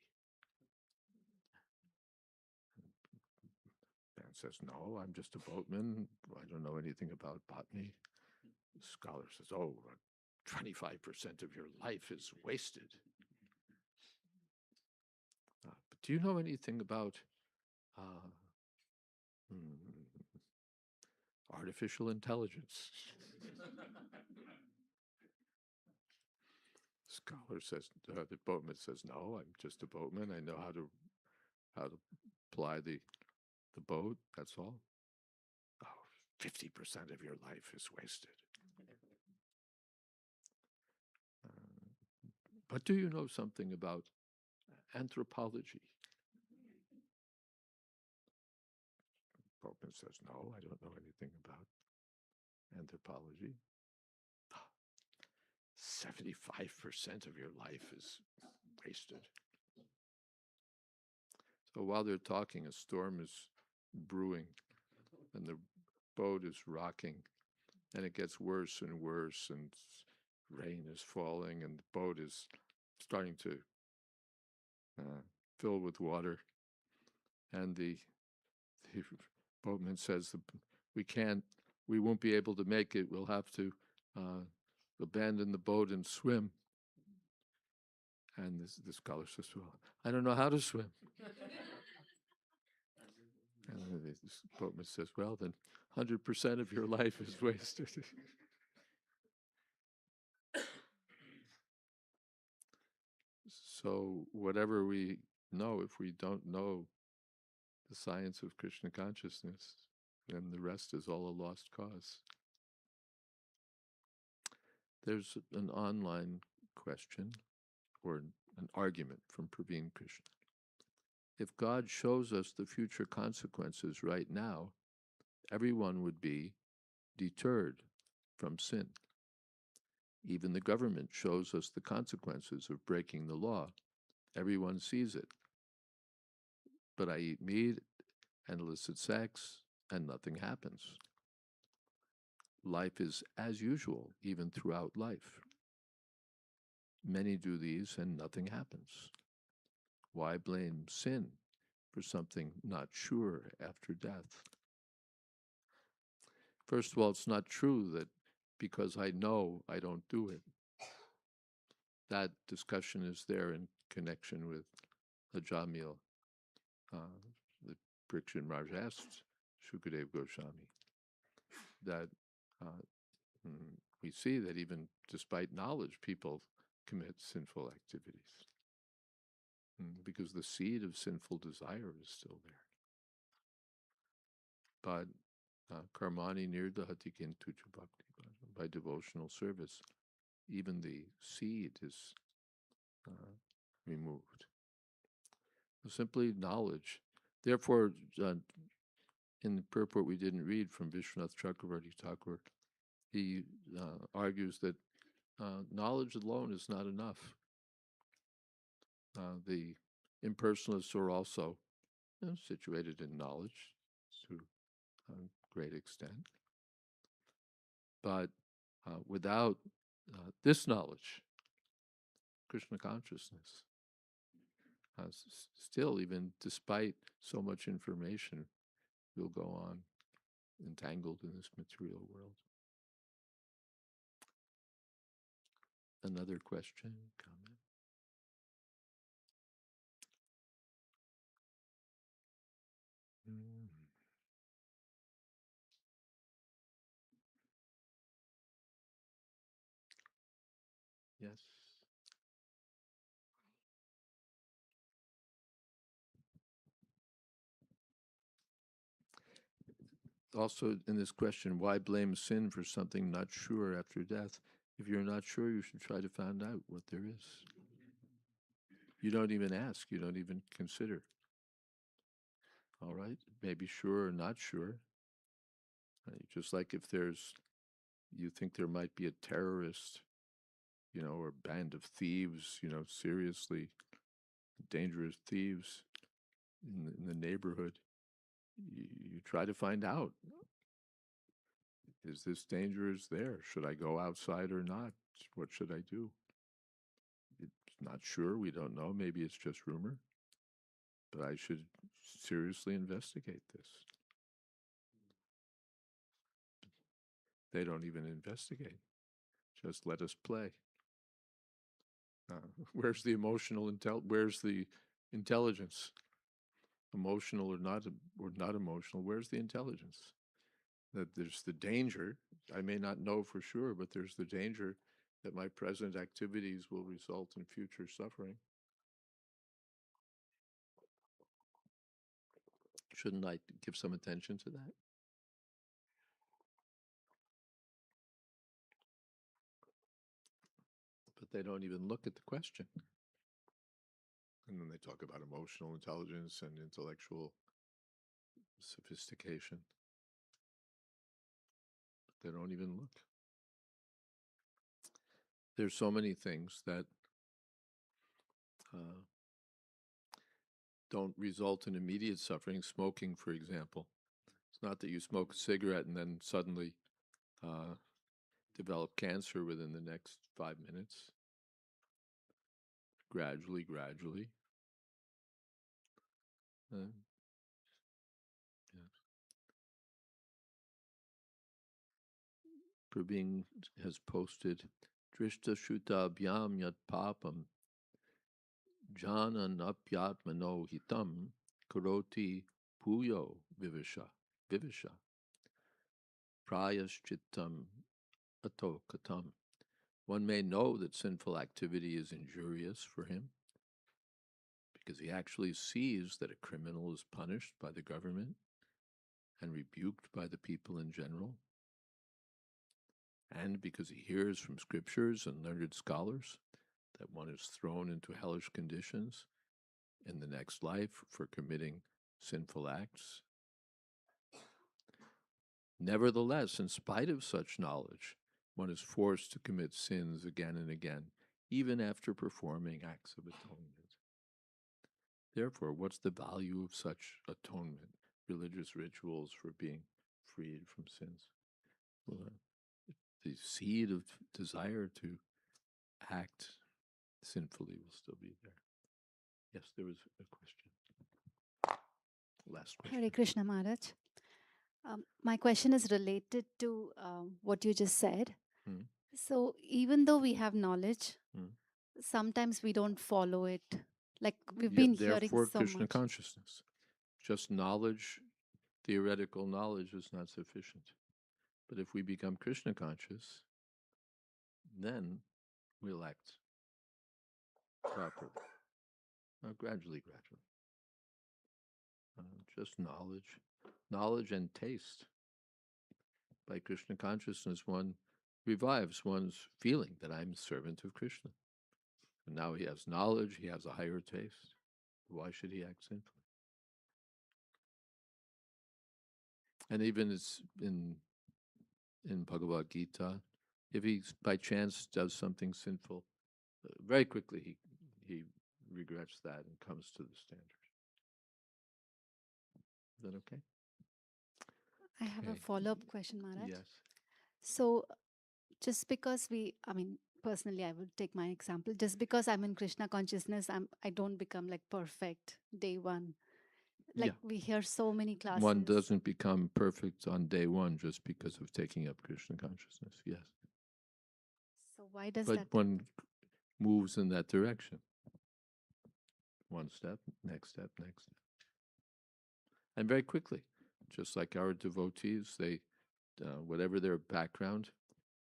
Man says, no, I'm just a boatman. I don't know anything about botany. The scholar says, oh, 25% of your life is wasted. But do you know anything about artificial intelligence? Scholar says, the boatman says, no, I'm just a boatman. I know how to ply the boat, that's all. Oh, 50% of your life is wasted. But do you know something about anthropology? Boatman says, no, I don't know anything about anthropology. 75% of your life is wasted. So while they're talking, a storm is brewing and the boat is rocking, and it gets worse and worse, and rain is falling, and the boat is starting to filled with water, and the boatman says, we won't be able to make it. We'll have to abandon the boat and swim. And the scholar says, well, I don't know how to swim. And the boatman says, well, then 100% of your life is wasted. So whatever we know, if we don't know the science of Krishna consciousness, then the rest is all a lost cause. There's an online question or an argument from Praveen Krishna. If God shows us the future consequences right now, everyone would be deterred from sin. Even the government shows us the consequences of breaking the law. Everyone sees it. But I eat meat and illicit sex, and nothing happens. Life is as usual, even throughout life. Many do these and nothing happens. Why blame sin for something not sure after death? First of all, it's not true that because I know I don't do it. That discussion is there in connection with Ajamil. The Pariksha Maharaj asked Shukadev Goswami that we see that even despite knowledge, people commit sinful activities because the seed of sinful desire is still there. But karmani nirdahati kintuchu bhakti, by devotional service, even the seed is removed. Simply knowledge. Therefore, in the purport we didn't read from Vishwanath Chakravarti Thakur, he argues that knowledge alone is not enough. The impersonalists are also situated in knowledge to a great extent. But without this knowledge, Krishna consciousness, still, even despite so much information, we'll go on entangled in this material world. Another question, comment? Yes. Also, in this question, why blame sin for something not sure after death? If you're not sure, you should try to find out what there is. You don't even ask, you don't even consider. All right? Maybe sure or not sure. Just like if you think there might be a terrorist, or a band of thieves, seriously dangerous thieves in the neighborhood, you try to find out. Is this danger there? Should I go outside or not? What should I do? It's not sure. We don't know. Maybe it's just rumor. But I should seriously investigate this. They don't even investigate. Just let us play. Where's the where's the intelligence? Emotional or not emotional, where's the intelligence? That there's the danger. I may not know for sure, but there's the danger that my present activities will result in future suffering. Shouldn't I give some attention to that? But they don't even look at the question. And then they talk about emotional intelligence and intellectual sophistication. They don't even look. There's so many things that don't result in immediate suffering. Smoking, for example. It's not that you smoke a cigarette and then suddenly develop cancer within the next 5 minutes. Gradually. Yeah. Prabin has posted Drishta Shuta Abhyam Yat Papam Janan Apyatmano Hitam Karoti Puyo Vivisha Prayaschittam Atokatam. One may know that sinful activity is injurious for him because he actually sees that a criminal is punished by the government and rebuked by the people in general, and because he hears from scriptures and learned scholars that one is thrown into hellish conditions in the next life for committing sinful acts. Nevertheless, in spite of such knowledge, one is forced to commit sins again and again, even after performing acts of atonement. Therefore, what's the value of such atonement, religious rituals for being freed from sins? Well, the seed of desire to act sinfully will still be there. Yes, there was a question. Last question. Hare Krishna Maharaj. My question is related to what you just said. Hmm. So even though we have knowledge, Hmm. sometimes we don't follow it. Like we've Yeah, been hearing therefore, so Krishna much. consciousness. Just knowledge, theoretical knowledge is not sufficient. But if we become Krishna conscious, then we'll act properly. Gradually. Just knowledge and taste. By Krishna consciousness, one revives one's feeling that I'm a servant of Krishna. And now he has knowledge, he has a higher taste. Why should he act sinfully? And even it's in Bhagavad Gita, if he by chance does something sinful, very quickly he regrets that and comes to the standard. Is that okay? I have a Okay. follow-up question, Maharaj. Yes. So just because personally, I would take my example. Just because I'm in Krishna consciousness, I don't become like perfect day one. Like we hear so many classes. One doesn't become perfect on day one just because of taking up Krishna consciousness. Yes. So why does But that? one moves in that direction. One step, next step. And very quickly, just like our devotees, they, whatever their background,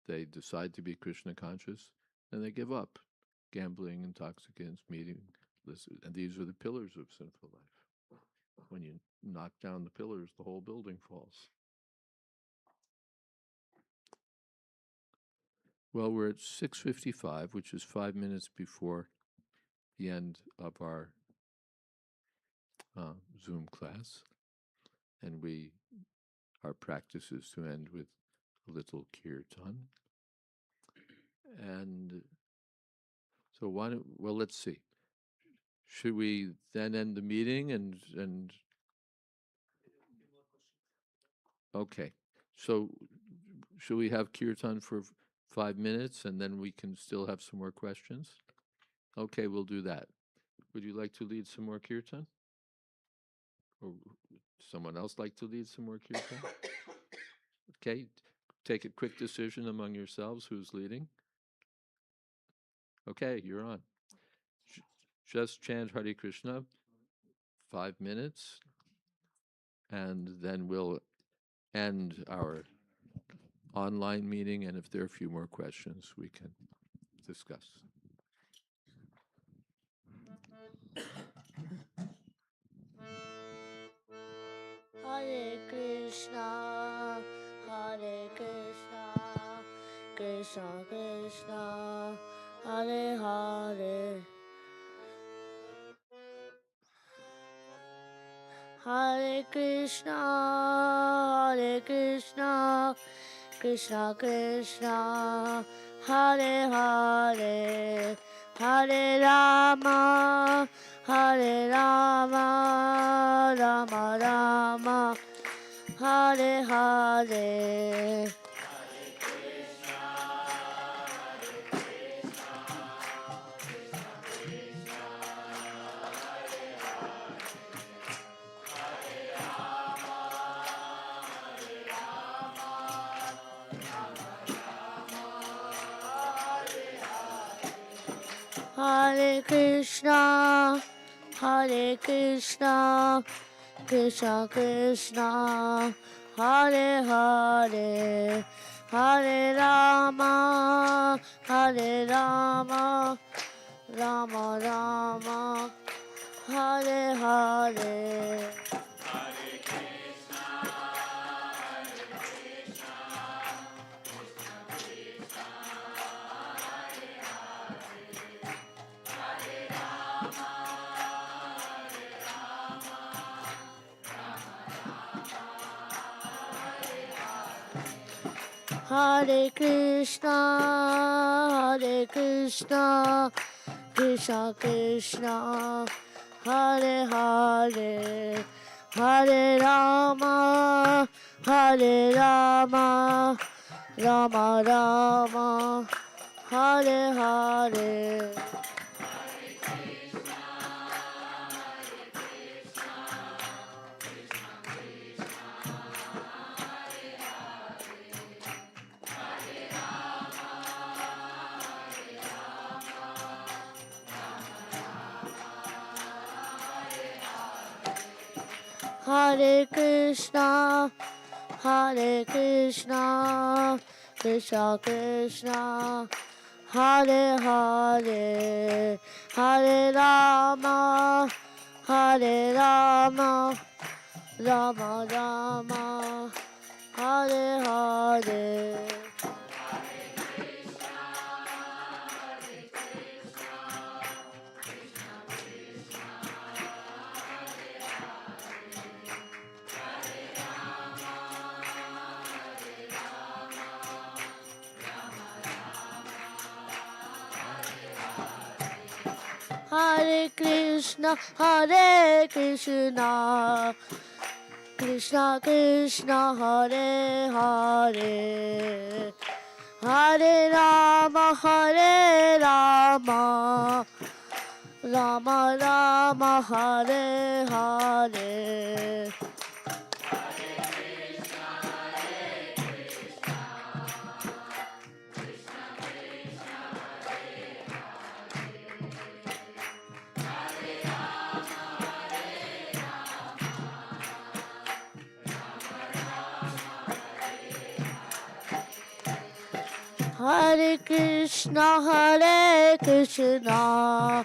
they decide to be Krishna conscious, and they give up gambling, intoxicants, meeting. And these are the pillars of sinful life. When you knock down the pillars, the whole building falls. Well, we're at 6:55, which is 5 minutes before the end of our Zoom class, and our practice is to end with a little kirtan. And so let's see. Should we then end the meeting and okay. So should we have kirtan for 5 minutes and then we can still have some more questions? Okay, we'll do that. Would you like to lead some more kirtan? Or someone else like to lead some more kirtan? Okay, take a quick decision among yourselves who's leading. Okay, you're on. Just chant Hare Krishna 5 minutes, and then we'll end our online meeting, and if there are a few more questions, we can discuss. Hare Krishna, Krishna Krishna, Hare Hare, Hare Krishna, Krishna Krishna, Hare Hare, Hare Rama, Rama Rama, Hare Hare. Hare Krishna, Hare Krishna, Krishna Krishna, Hare Hare, Hare Rama, Hare Rama, Rama Rama, Hare Hare. Hare Krishna, Hare Krishna, Krishna Krishna, Hare Hare, Hare Rama, Hare Rama, Rama Rama, Hare Hare. Hare Krishna, Hare Krishna, Krishna Krishna, Hare Hare, Hare Rama, Hare Rama, Rama Rama, Hare Hare. Hare Krishna, Hare Krishna, Krishna Krishna, Hare Hare, Hare Rama, Hare Rama, Rama Rama, Hare Hare. Hare Krishna, Hare Krishna,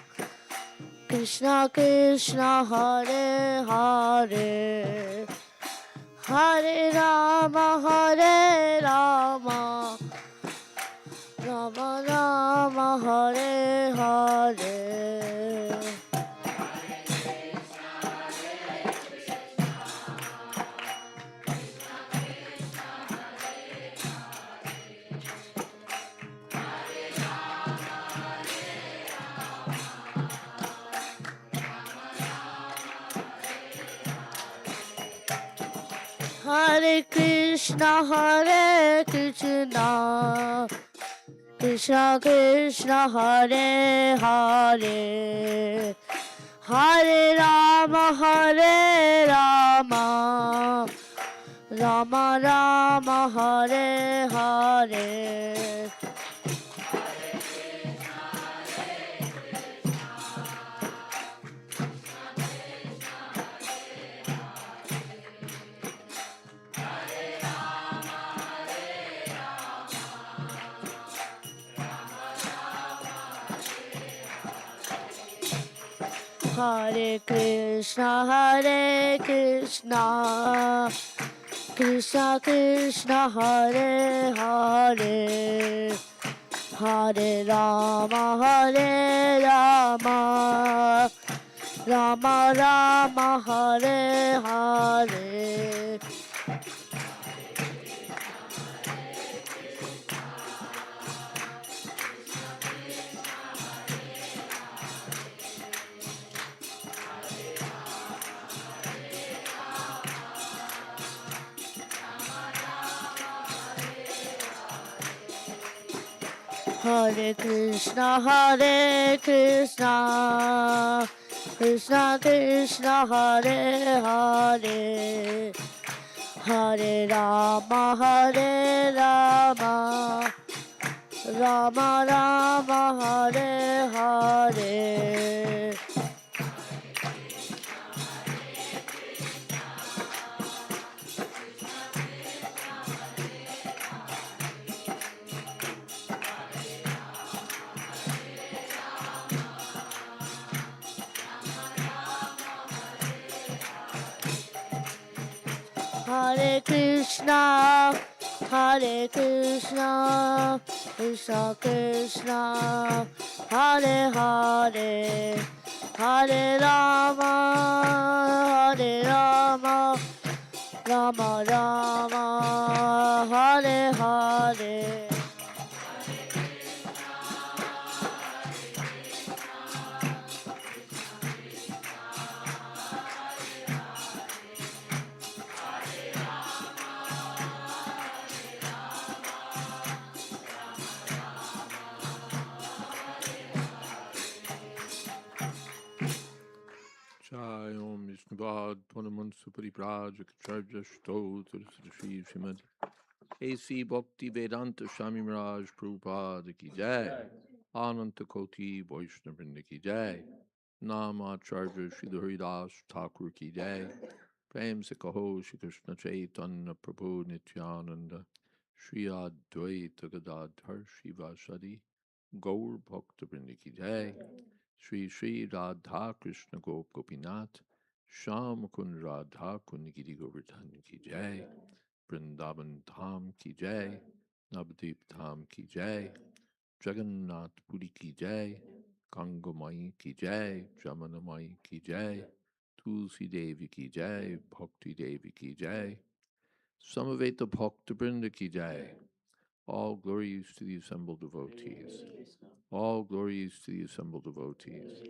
Krishna Krishna, Hare Hare, Hare Rama, Hare Rama, Rama Rama, Hare Hare. Hare Krishna, Hare Krishna, Krishna Krishna, Hare Hare, Hare Rama, Hare Rama, Rama Rama, Hare Hare. Hare Krishna, Hare Krishna, Krishna Krishna, Hare Hare, Hare Rama, Hare Rama, Rama Rama, Hare Hare. Hare Krishna, Hare Krishna, Krishna Krishna, Hare Hare, Hare Rama, Hare Rama, Rama Rama Hare Hare. Hare Krishna, Hare Krishna, Krishna Krishna, Hare Hare, Hare Rama, Hare Rama, Rama Rama, Hare Hare. Jai Om Vishnuvad Panaman Suparipraja Kacharya Stotra Sri Srimad A.C. Bhakti Vedanta Swami Maharaj Prabhupada Ki Jai Ananta Koti Vaishnavrinda Ki Jai Nama Acharya Sri Haridas Thakur Ki Jai Prem Se Kaho Shri Krishna Chaitanya Prabhu Nityananda Shri Advaita Gadadhar Shivasadi Gaur Bhakta Vrinda Ki Jai Shri Shri Radha Krishna Gopinath Sham Kun Radha Kun Giri Govardhan Ki Jai Vrindavan Dham Ki Jai Navdeep Dham Ki Jai Jagannath Puri Ki Jai Ganga Mai Ki Jai Jamana Mai Ki Jai Tulsi Devi Ki Jai Bhakti Devi Ki Jai Samaveta Bhakta Brinda Ki Jai. All glories to the assembled devotees. All glories to the assembled devotees.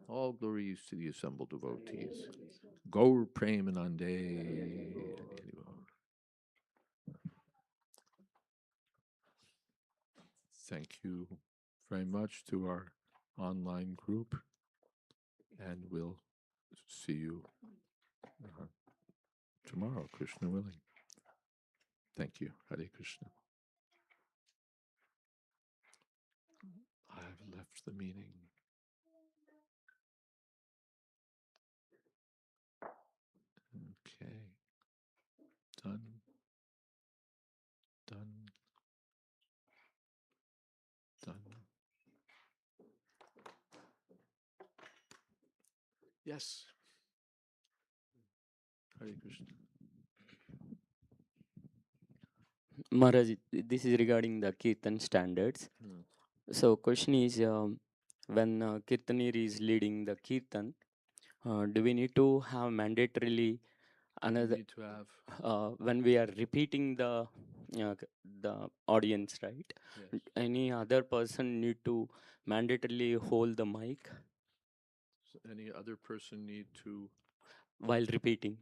All glories to the assembled devotees. Gaur Premanande. Thank you very much to our online group, and we'll see you tomorrow, Krishna willing. Thank you. Hare Krishna. I've left the meeting. Okay. Done. Done. Done. Yes. Hare Krishna. Maharaj, this is regarding the Kirtan standards. So question is, when Kirtanir is leading the Kirtan, do we need to have mandatorily another, Need to have when we are repeating the audience, right? yes. Any other person need to mandatorily hold the mic So any other person need to? while repeating?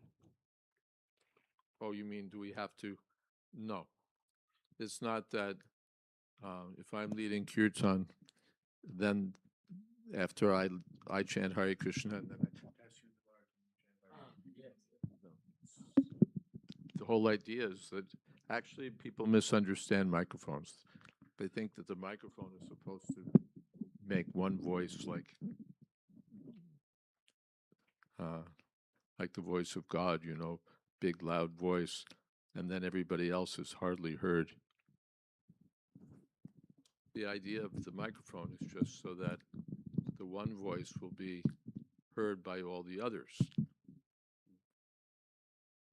Oh, you mean do we have to? No, it's not that. If I'm leading kirtan, then after I chant Hare Krishna, and then I pass you the bar and chant Hare. The whole idea is that actually people misunderstand microphones. They think that the microphone is supposed to make one voice like the voice of God, you know, big loud voice, and then everybody else is hardly heard. The idea of the microphone is just so that the one voice will be heard by all the others.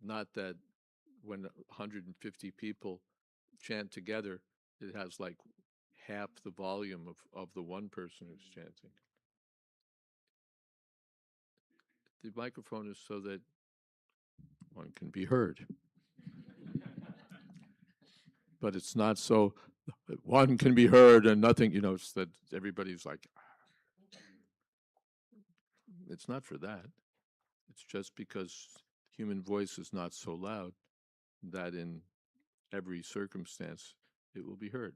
Not that when 150 people chant together, it has like half the volume of the one person who's chanting. The microphone is so that one can be heard. But it's not so that one can be heard and nothing, you know, it's that everybody's like, it's not for that. It's just because human voice is not so loud that in every circumstance it will be heard.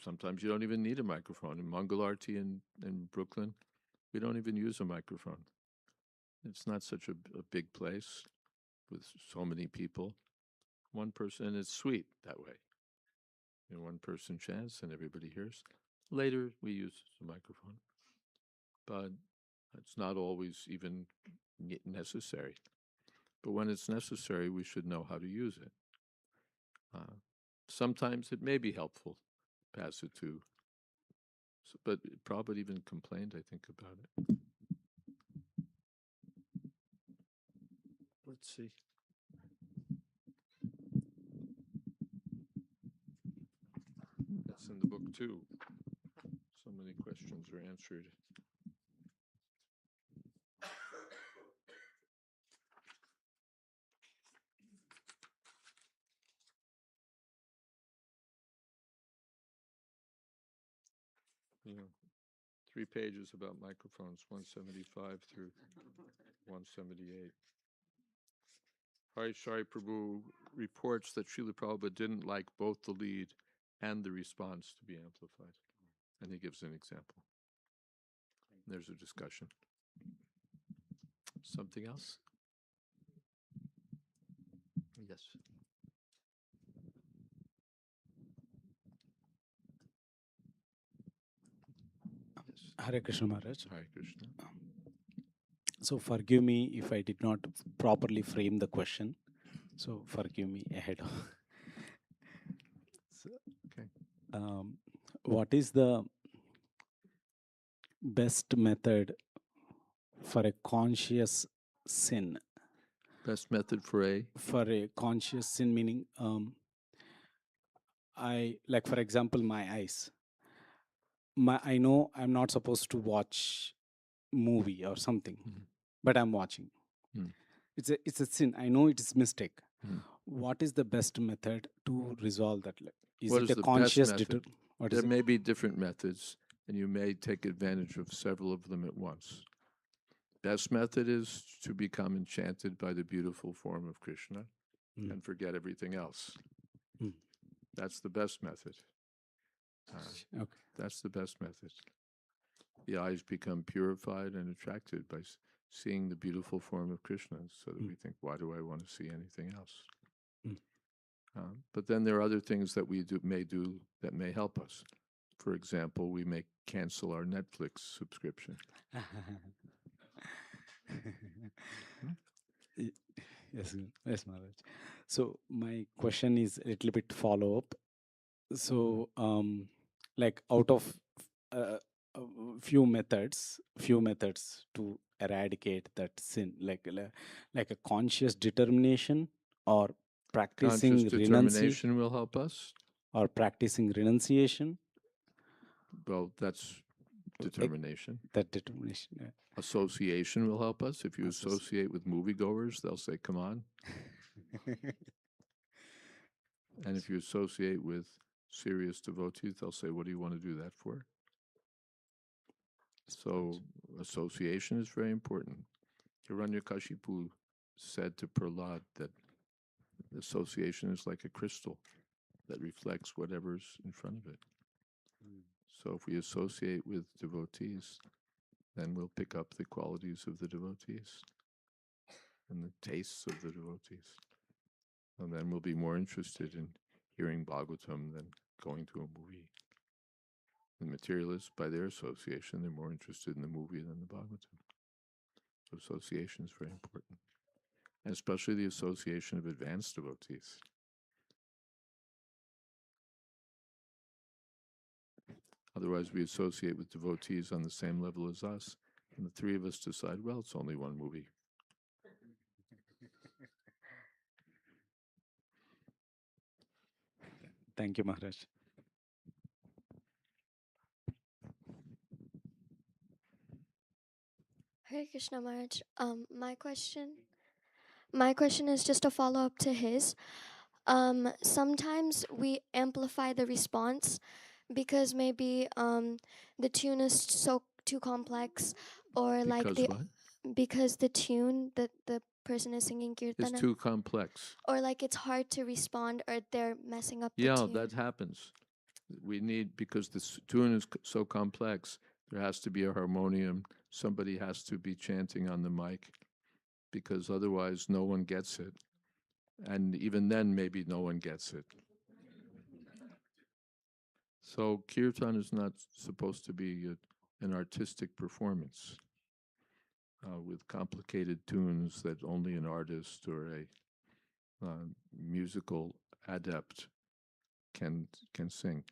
Sometimes you don't even need a microphone. In Mangalarti in Brooklyn, we don't even use a microphone. It's not such a big place with so many people. One person, and it's sweet that way. one person chants and everybody hears. Later, we use the microphone, but it's not always even necessary. But when it's necessary, we should know how to use it. Sometimes it may be helpful, pass it to, but Prabhupada even complained, I think, about it. Let's see. That's in the book too. So many questions are answered. You know, 3 pages about microphones, 175 through 178. Hari Shari Prabhu reports that Srila Prabhupada didn't like both the lead and the response to be amplified. And he gives an example. There's a discussion. Something else? Yes. Hare Krishna Maharaj. Hare Krishna. So forgive me if I did not properly frame the question. So forgive me ahead. So, Okay. What is the best method for a conscious sin? Best method for a conscious sin, meaning I, like, for example, my eyes. I know I'm not supposed to watch movie or something, but I'm watching. It's a sin. I know it is mistake. What is the best method to resolve that? Is What it is a the conscious best method? What There is it? may be different methods, and you may take advantage of several of them at once. Best method is to become enchanted by the beautiful form of Krishna and forget everything else. That's the best method. Okay. That's the best method. The eyes become purified and attracted by seeing the beautiful form of Krishna, so that we think, why do I want to see anything else? But then there are other things that we may do that may help us. For example, we may cancel our Netflix subscription. Yes, Maharaj. So my question is a little bit follow up. So, like, out of few methods to eradicate that sin, like a conscious determination, or practicing Conscious determination will help us. Or practicing renunciation. Well, that's determination. That determination. Yeah. Association will help us. If you associate with moviegoers, they'll say, come on. And if you associate with serious devotees, they'll say, what do you want to do that for? So association is very important. Hiranyakashipu said to Prahlad that association is like a crystal that reflects whatever's in front of it. So if we associate with devotees, then we'll pick up the qualities of the devotees and the tastes of the devotees. And then we'll be more interested in hearing Bhagavatam than going to a movie. The materialists, by their association, they're more interested in the movie than the Bhagavatam. So association is very important. And especially the association of advanced devotees. Otherwise, we associate with devotees on the same level as us, and the three of us decide, well, it's only one movie. Thank you, Maharaj. Hare Krishna Maharaj. My question is just a follow up to his. Sometimes we amplify the response because maybe the tune is too complex, or because the tune that the person is singing kirtana is too complex, or like it's hard to respond, or they're messing up the yeah, tune. that happens. We need, because the tune is so complex, there has to be a harmonium. Somebody has to be chanting on the mic, because otherwise no one gets it. And even then, maybe no one gets it. So kirtan is not supposed to be an artistic performance with complicated tunes that only an artist or a musical adept can sing.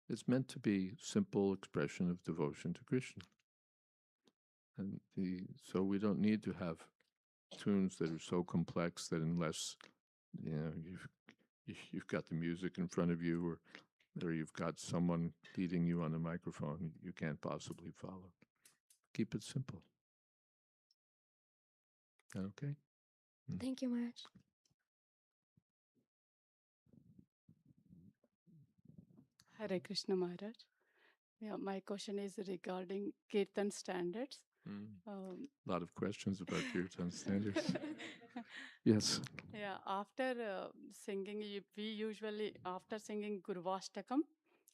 It's meant to be simple expression of devotion to Krishna. And so we don't need to have tunes that are so complex that unless you've got the music in front of you or you've got someone leading you on a microphone, you can't possibly follow. Keep it simple. Okay? Thank you, Maharaj. Hare Krishna Maharaj. Yeah, my question is regarding Kirtan standards. A lot of questions about kirtan standards. Yes. Yeah, after singing, we usually, after singing Gurvashtakam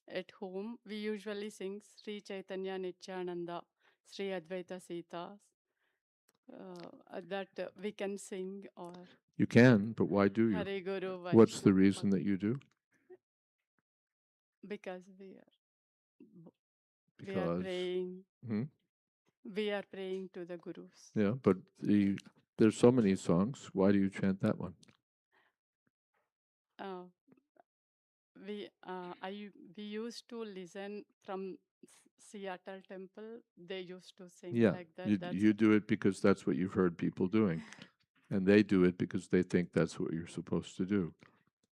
at home, we usually sing Sri Chaitanya Nityananda, Sri Advaita Sita. That we can sing or. You can, but why do you? Hare Guru What's the Vaishnava. reason that you do? Because we Because are praying. We are praying to the Gurus. Yeah, but there's so many songs. Why do you chant that one? We used to listen from Seattle Temple. They used to sing like that. You do it because that's what you've heard people doing. And they do it because they think that's what you're supposed to do.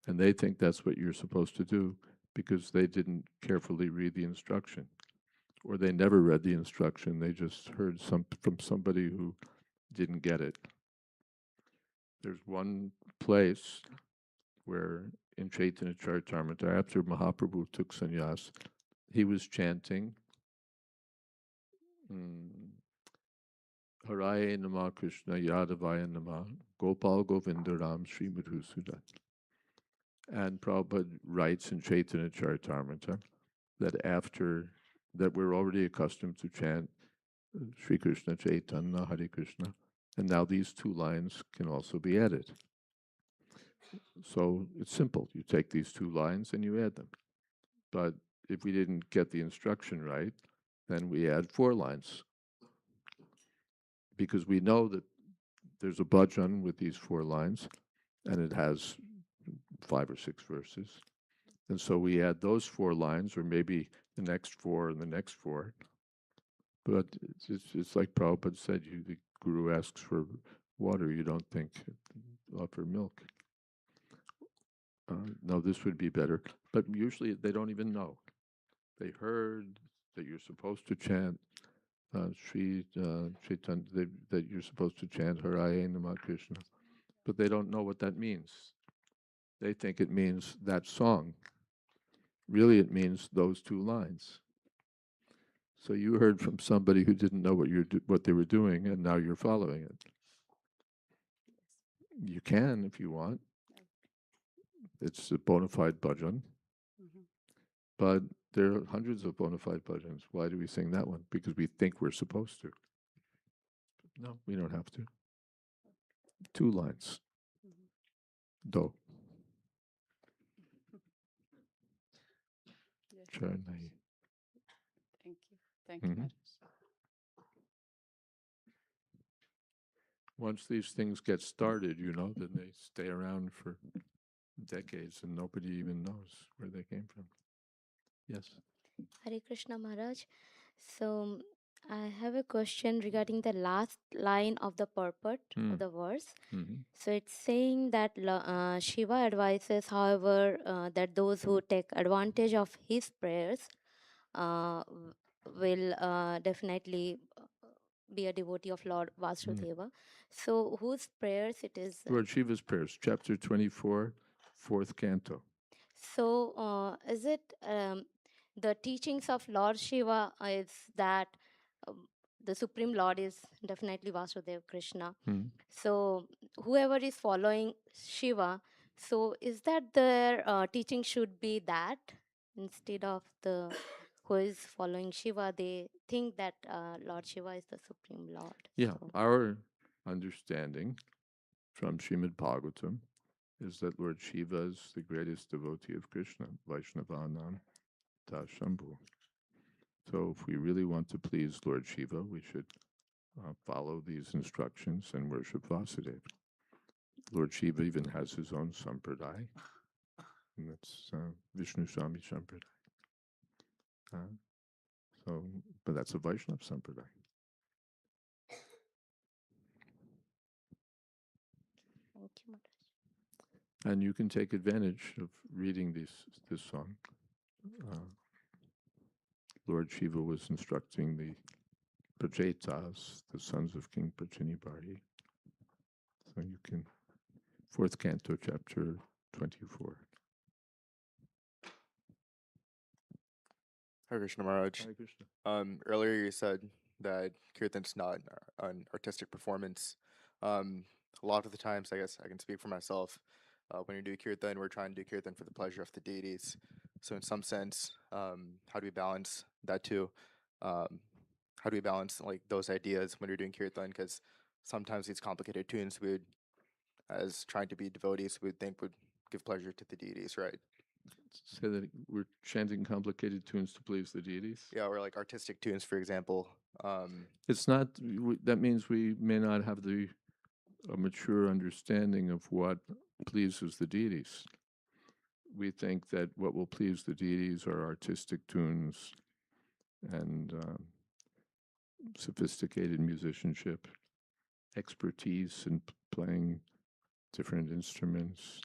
And they think that's what you're supposed to do because they didn't carefully read the instruction. Or they never read the instruction. They just heard from somebody who didn't get it. There's one place where in Chaitanya Charitamrita, after Mahaprabhu took sannyas, he was chanting Hare Nama Krishna Yadavaya Nama Gopal Govindaram Sri Madhusudan. And Prabhupada writes in Chaitanya Charitamrita that after that we're already accustomed to chant Sri Krishna Chaitanya Hare Krishna, and now these two lines can also be added. So it's simple. You take these two lines and you add them. But if we didn't get the instruction right, then we add 4 lines. Because we know that there's a bhajan with these 4 lines, and it has 5 or 6 verses. And so we add those 4 lines, or maybe the next 4 and the next 4. But it's like Prabhupada said, the Guru asks for water, you don't think offer milk. No, this would be better. But usually they don't even know. They heard that you're supposed to chant Sri Chaitanya, that you're supposed to chant Hare Nama Krishna, but they don't know what that means. They think it means that song. Really, it means those 2 lines. So you heard from somebody who didn't know what they were doing, and now you're following it. You can if you want. It's a bona fide bhajan. But there are hundreds of bona fide bhajans. Why do we sing that one? Because we think we're supposed to. No, we don't have to. 2 lines. Do. Yes. Charnai. Thank you. Thank you, Maharaj. Once these things get started, then they stay around for decades and nobody even knows where they came from. Yes. Hare Krishna Maharaj. So I have a question regarding the last line of the purport of the verse. So it's saying that Shiva advises, however, that those who take advantage of his prayers will definitely be a devotee of Lord Vasudeva. So whose prayers it is? Lord Shiva's prayers, chapter 24, 4th canto. So is it the teachings of Lord Shiva is that the Supreme Lord is definitely Vasudeva Krishna. So whoever is following Shiva, so is that their teaching should be that instead of the who is following Shiva, they think that Lord Shiva is the Supreme Lord. Yeah, So. our understanding from Srimad Bhagavatam is that Lord Shiva is the greatest devotee of Krishna, Vaishnavanam. Shambhu. So if we really want to please Lord Shiva, we should follow these instructions and worship Vasudeva. Lord Shiva even has his own sampradaya, and that's Vishnu Swami Sampradaya. But that's a Vaishnava sampradaya. Thank you, Maharaj. And you can take advantage of reading this song. Lord Shiva was instructing the Prajetas, the sons of King Prajinibari. So you can, 4th canto, chapter 24. Hare Krishna Maharaj. Hare Krishna. Earlier you said that kirtan's not an artistic performance. A lot of the times, I guess I can speak for myself, when you do kirtan, we're trying to do kirtan for the pleasure of the deities. So in some sense, how do we balance that too? How do we balance like those ideas when you're doing kirtan? Because sometimes these complicated tunes we would, as trying to be devotees, we would think would give pleasure to the deities, right? Say that we're chanting complicated tunes to please the deities? Yeah, or like artistic tunes, for example. It's not, that means we may not have a mature understanding of what pleases the deities. We think that what will please the deities are artistic tunes and sophisticated musicianship, expertise in playing different instruments,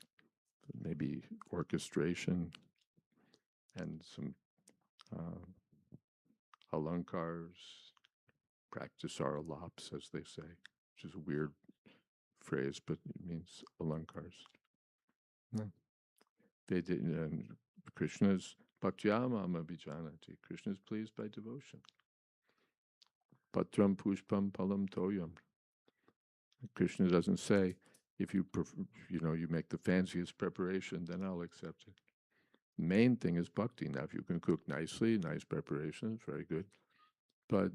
maybe orchestration, and some alankars, practice our laps, as they say, which is a weird phrase, but it means alankars. No. They didn't. Krishna's bhaktyamama bijanati. Krishna is pleased by devotion. Patram pushpam palam toyam. Krishna doesn't say, if you you make the fanciest preparation, then I'll accept it. Main thing is bhakti. Now, if you can cook nicely, nice preparation, very good. But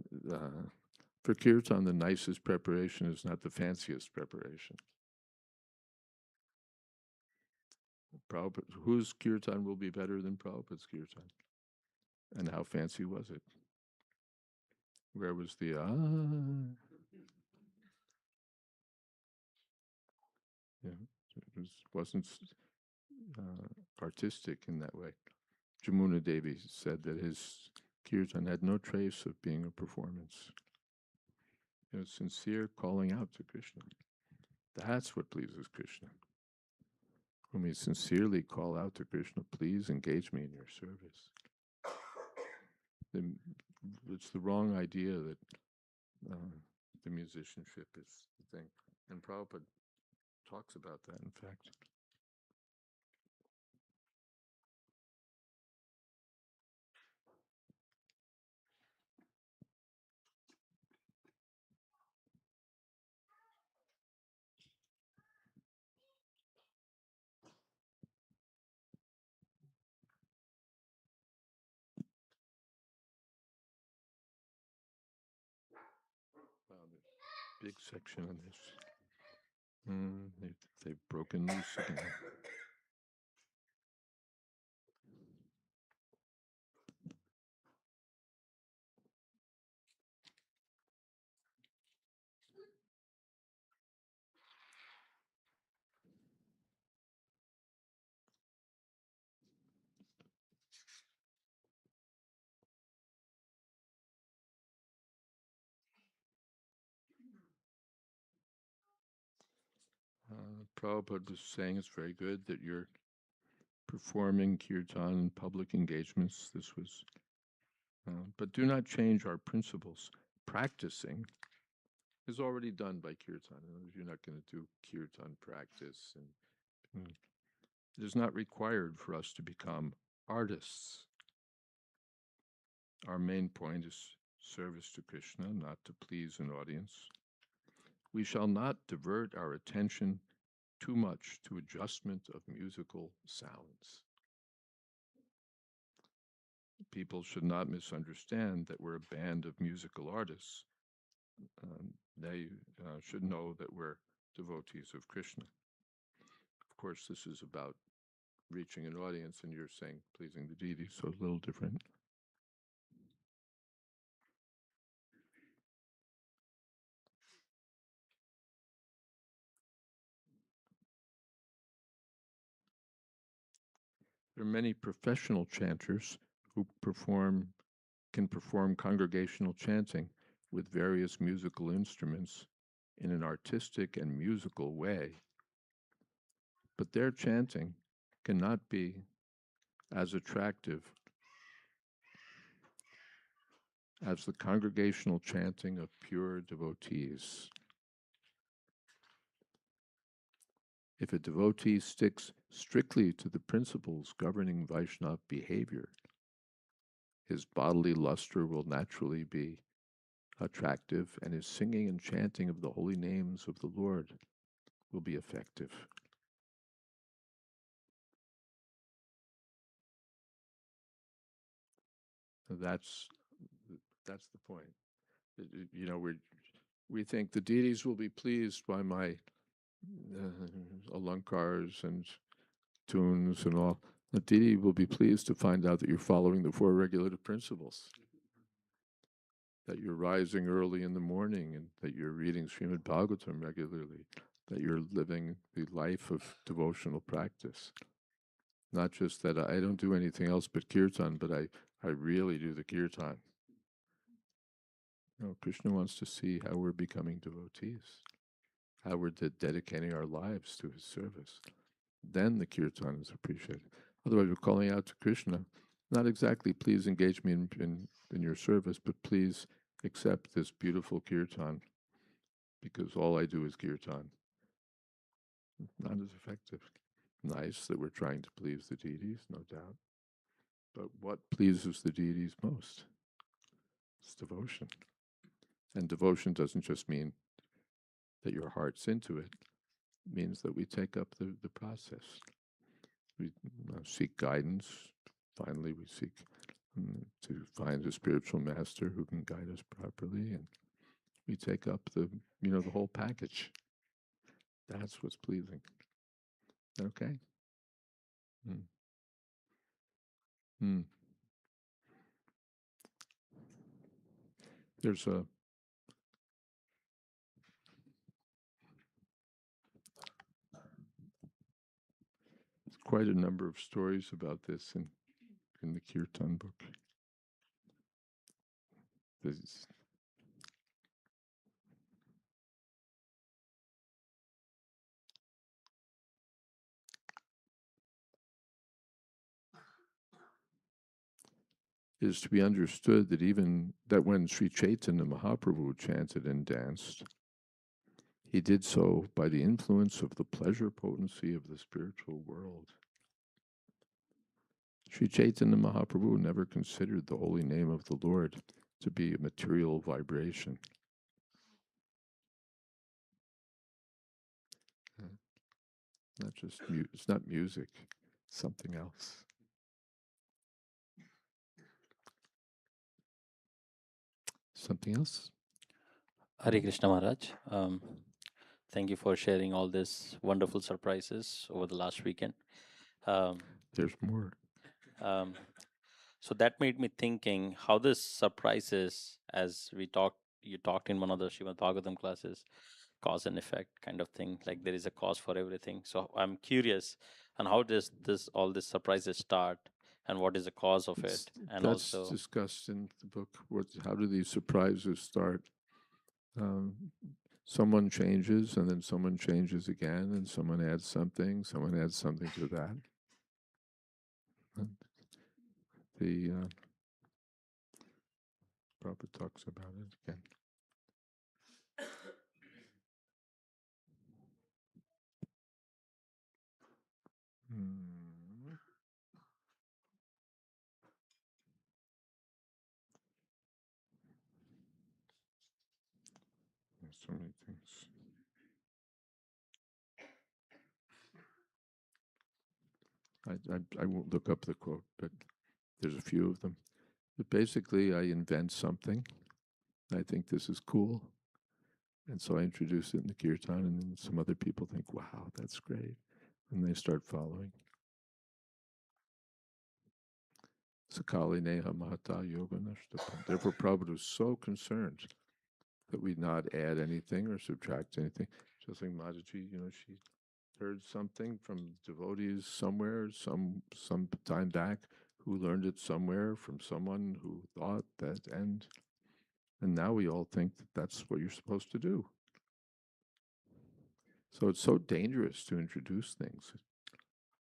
for kirtan, the nicest preparation is not the fanciest preparation. Prabhupada, whose kirtan will be better than Prabhupada's kirtan? And how fancy was it? Where was the Yeah, it wasn't artistic in that way. Jamuna Devi said that his kirtan had no trace of being a performance. It was sincere calling out to Krishna. That's what pleases Krishna. When we sincerely call out to Krishna, please engage me in your service. It's the wrong idea that the musicianship is the thing. And Prabhupada talks about that, in fact. Wow, there's a big section on this. They've broken loose again. Prabhupada was saying it's very good that you're performing kirtan in public engagements. This was, but do not change our principles. Practicing is already done by kirtan. You're not going to do kirtan practice, and it is not required for us to become artists. Our main point is service to Krishna, not to please an audience. We shall not divert our attention too much to adjustment of musical sounds. People should not misunderstand that we're a band of musical artists. They should know that we're devotees of Krishna. Of course, this is about reaching an audience, and you're saying pleasing the deity, so a little different. There are many professional chanters who can perform congregational chanting with various musical instruments in an artistic and musical way. But their chanting cannot be as attractive as the congregational chanting of pure devotees. If a devotee sticks strictly to the principles governing Vaishnava behavior, his bodily luster will naturally be attractive, and his singing and chanting of the holy names of the Lord will be effective. That's the point. You know, we think the deities will be pleased by my alankars and tunes and all. The deity will be pleased to find out that you're following the four regulative principles, that you're rising early in the morning, and that you're reading Srimad Bhagavatam regularly, that you're living the life of devotional practice. Not just that I don't do anything else but kirtan, but I really do the kirtan. No, Krishna wants to see how we're becoming devotees, how we're dedicating our lives to his service. Then the kirtan is appreciated. Otherwise, we're calling out to Krishna, not exactly, please engage me in your service, but please accept this beautiful kirtan, because all I do is kirtan. Not as effective. Nice that we're trying to please the deities, no doubt. But what pleases the deities most? It's devotion. And devotion doesn't just mean that your heart's into it. It means that we take up the process. We seek guidance. Finally, we seek to find a spiritual master who can guide us properly. And we take up the whole package. That's what's pleasing. Okay? There's quite a number of stories about this in the Kirtan book. This is to be understood that even that when Sri Chaitanya Mahaprabhu chanted and danced, he did so by the influence of the pleasure potency of the spiritual world. Sri Chaitanya Mahaprabhu never considered the holy name of the Lord to be a material vibration. Not just it's not music, it's something else. Something else? Hare Krishna Maharaj. Thank you for sharing all these wonderful surprises over the last weekend. There's more. So that made me thinking how this surprises, as you talked in one of the Srimad Bhagavatam classes, cause and effect kind of thing, like there is a cause for everything. So I'm curious, and how does all this surprises start, and what is the cause of it? And that's also discussed in the book. How do these surprises start? Someone changes, and then someone changes again, and someone adds something to that. The Prabhupada talks about it again. There's so many things. I won't look up the quote, but there's a few of them. But basically, I invent something. I think this is cool. And so I introduce it in the kirtan, and then some other people think, wow, that's great. And they start following. Sakali Neha Mahata Yoga Nashtapam. Therefore, Prabhupada was so concerned that we not add anything or subtract anything. Just like Mataji, she heard something from devotees somewhere, some time back, who learned it somewhere from someone who thought that, and now we all think that that's what you're supposed to do. So it's so dangerous to introduce things.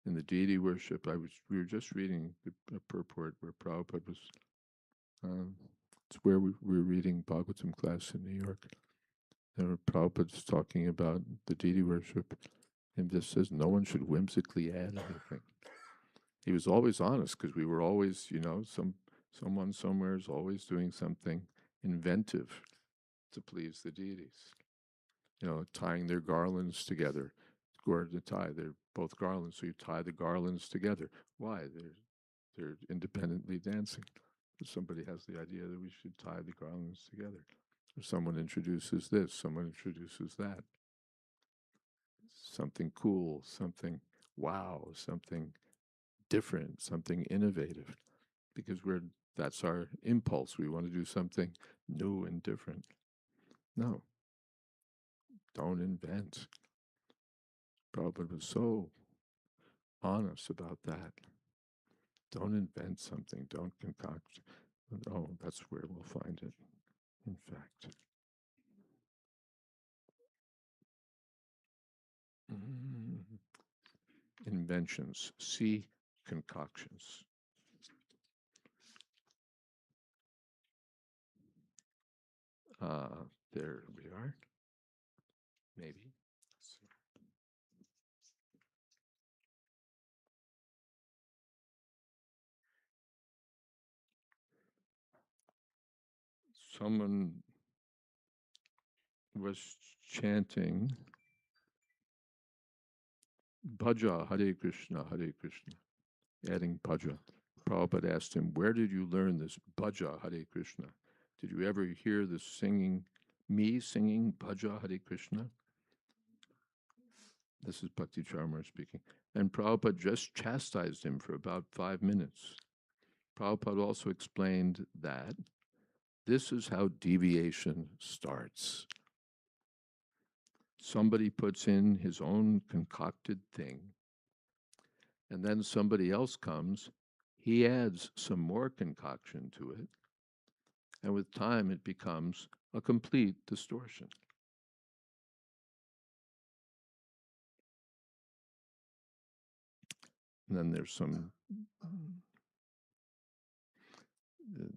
In the deity worship, we were just reading a purport where Prabhupada was, it's where we were reading Bhagavatam class in New York. And Prabhupada's talking about the deity worship, and just says no one should whimsically add anything. He was always honest, because we were always, someone somewhere is always doing something inventive to please the deities. Tying their garlands together. To tie, they're both garlands, so you tie the garlands together. Why? They're independently dancing. But somebody has the idea that we should tie the garlands together. Or someone introduces this, someone introduces that. Something cool, something wow, something different, something innovative. Because that's our impulse. We want to do something new and different. No. Don't invent. Prabhupada was so honest about that. Don't invent something. Don't concoct. Oh, that's where we'll find it, in fact. Inventions. See concoctions. There we are. Maybe. Someone was chanting Bhaja, Hare Krishna, adding Bhaja. Prabhupada asked him, where did you learn this Bhaja, Hare Krishna? Did you ever hear this singing, me singing Bhaja, Hare Krishna? This is Bhakti Charmar speaking. And Prabhupada just chastised him for about 5 minutes. Prabhupada also explained that this is how deviation starts. Somebody puts in his own concocted thing, and then somebody else comes, he adds some more concoction to it, and with time it becomes a complete distortion. And then there's some,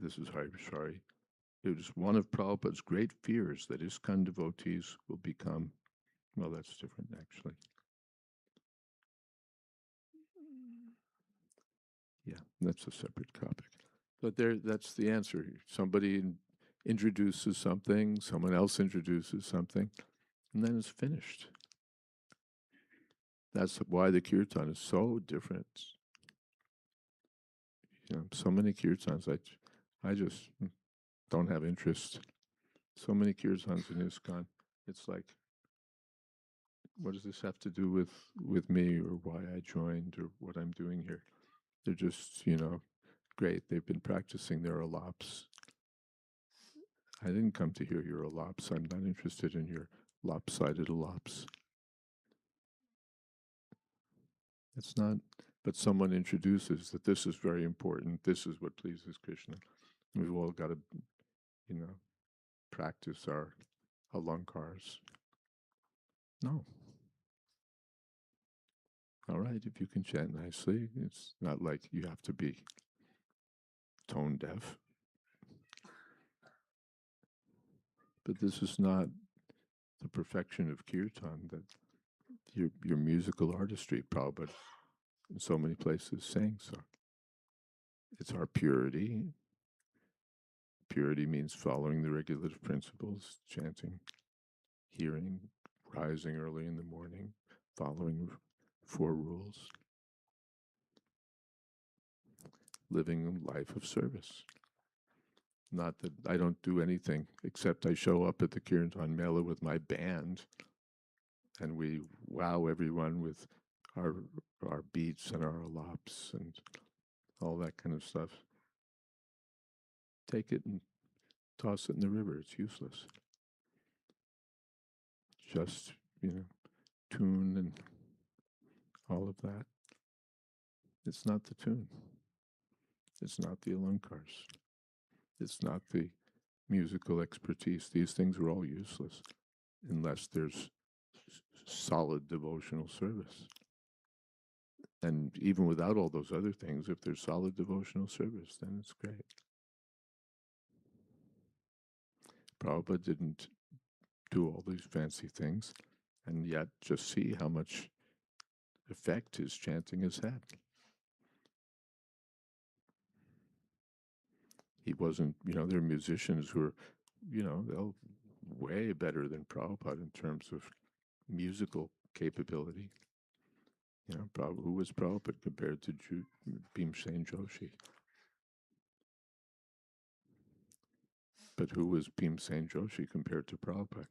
this is sorry, it was one of Prabhupada's great fears that ISKCON devotees will become, well, that's different actually. Yeah, that's a separate topic. But that's the answer. Somebody introduces something, someone else introduces something, and then it's finished. That's why the kirtan is so different. So many kirtans, I just don't have interest. So many kirtans in ISKCON. It's like, what does this have to do with me, or why I joined, or what I'm doing here? They're just, great. They've been practicing their alaps. I didn't come to hear your alaps. I'm not interested in your lopsided alaps. It's not, but someone introduces that this is very important. This is what pleases Krishna. We've all got to, practice our alankars. No. All right, if you can chant nicely, it's not like you have to be tone deaf. But this is not the perfection of kirtan, that your musical artistry, Prabhupada, in so many places saying so. It's our purity. Purity means following the regulative principles, chanting, hearing, rising early in the morning, following 4 rules, living a life of service. Not that I don't do anything, except I show up at the Kirtan Mela with my band, and we wow everyone with our beats and our alaps and all that kind of stuff. take it and toss it in the river. It's useless. Just, tune and all of that. It's not the tune. It's not the alankars. It's not the musical expertise. These things are all useless unless there's solid devotional service. And even without all those other things, if there's solid devotional service, then it's great. Prabhupada didn't do all these fancy things, and yet just see how much effect his chanting has had. He wasn't, there are musicians who are, they're way better than Prabhupada in terms of musical capability. Who was Prabhupada compared to Bhimsen Joshi? But who was Bhimsen Joshi compared to Prabhupada?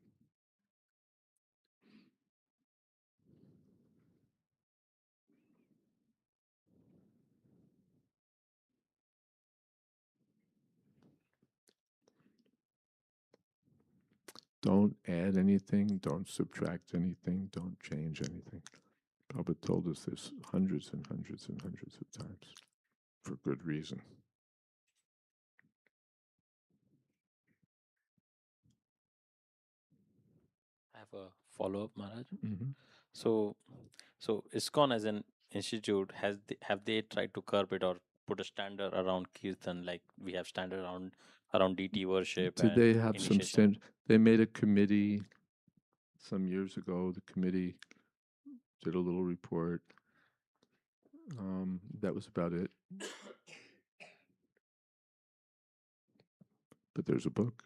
Don't add anything, don't subtract anything, don't change anything. Prabhupada told us this hundreds and hundreds and hundreds of times for good reason. I have a follow-up, Maharaj. Mm-hmm. So ISKCON as an institute, have they tried to curb it or put a standard around kirtan, like we have standard around DT worship? Did and they have initiation? they made a committee some years ago. The committee did a little report. That was about it. But there's a book.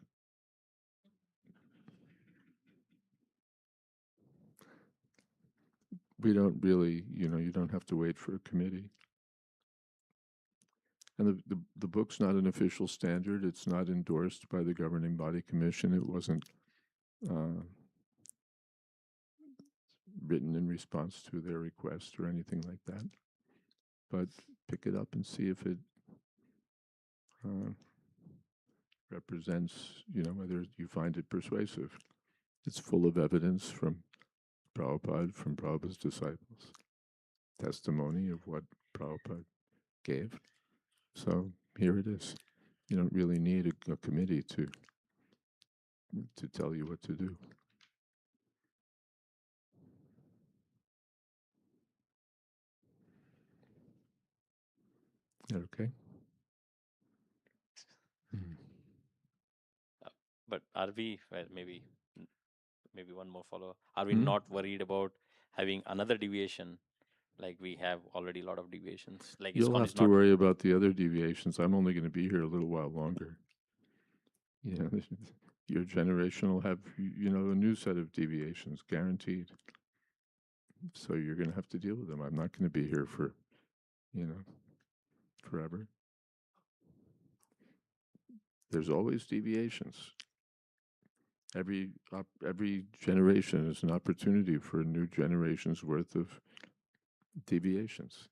We don't really, you don't have to wait for a committee. And the book's not an official standard. It's not endorsed by the governing body commission. It wasn't written in response to their request or anything like that. But pick it up and see if it represents, whether you find it persuasive. It's full of evidence from Prabhupada, from Prabhupada's disciples, testimony of what Prabhupada gave. So here it is. You don't really need a committee to tell you what to do. Okay. But are we, maybe one more follow-up, are we not worried about having another deviation? Like we have already a lot of deviations. Like You'll ISKCON have is to not. worry about the other deviations. I'm only going to be here a little while longer. Your generation will have, a new set of deviations, guaranteed. So you're going to have to deal with them. I'm not going to be here for, forever. There's always deviations. Every generation is an opportunity for a new generation's worth of deviations.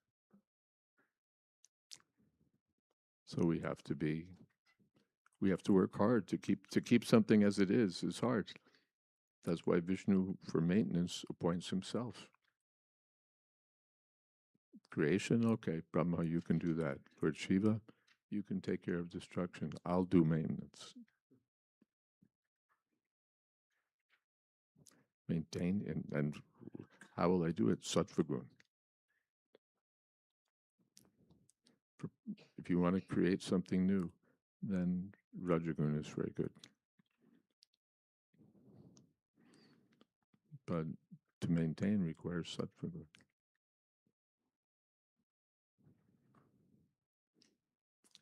So we have to work hard to keep something as it is hard. That's why Vishnu, for maintenance, appoints himself. Creation, okay, Brahma, you can do that. Lord Shiva, you can take care of destruction. I'll do maintenance. Maintain, and how will I do it? Sattva-gun. If you want to create something new, then Rajagun is very good. But to maintain requires Sattva-gun.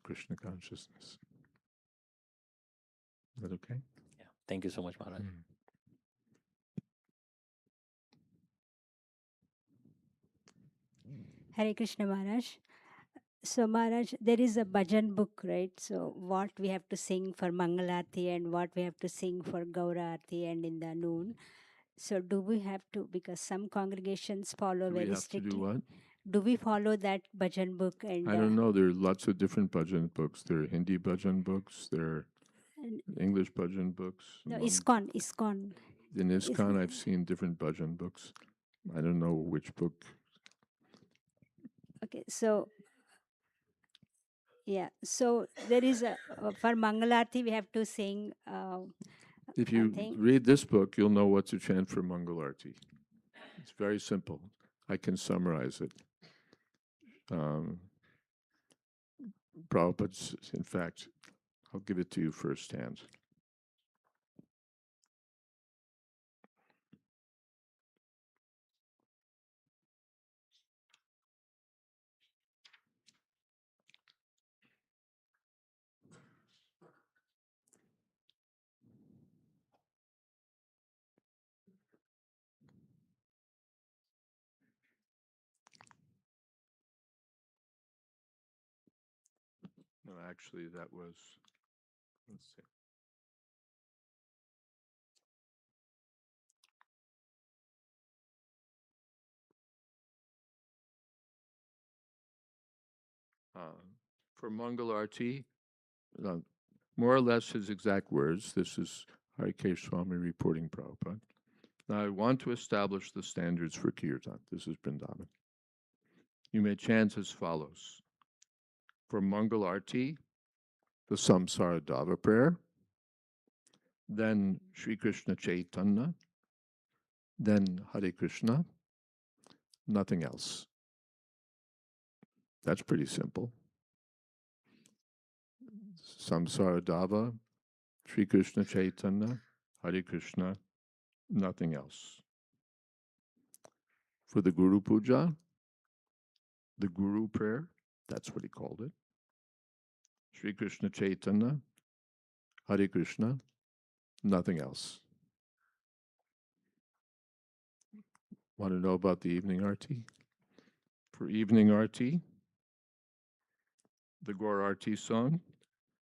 Krishna consciousness. Is that okay? Yeah. Thank you so much, Maharaj. Hare Krishna Maharaj. So Maharaj, there is a bhajan book, right? So what we have to sing for Mangalarti and what we have to sing for Gaurarti and in the noon. So do we have to, because some congregations follow Do very we have strictly. to do what? do we follow that bhajan book? And I don't know. There are lots of different bhajan books. There are Hindi bhajan books. There are English bhajan books. no, ISKCON. In ISKCON, I've seen different bhajan books. I don't know which book. Okay, so yeah, so there is for Mangalarti we have to sing. If you read this book, you'll know what to chant for Mangalarti. It's very simple. I can summarize it. Prabhupada's, in fact, I'll give it to you firsthand. No, actually, that was, let's see. For Mangalarti, more or less his exact words. This is Hare Swami reporting Prabhupada. Now, I want to establish the standards for Kirtan. This is Vrindavan. You may chant as follows. For Mangalarti, the Samsara Dava prayer, then Sri Krishna Chaitanya, then Hare Krishna, nothing else. That's pretty simple. Samsara Dava, Sri Krishna Chaitanya, Hare Krishna, nothing else. For the Guru Puja, the Guru prayer, that's what he called it. Sri Krishna Chaitanya, Hare Krishna, nothing else. Want to know about the evening arti? For evening arti, the Gaur Arti song,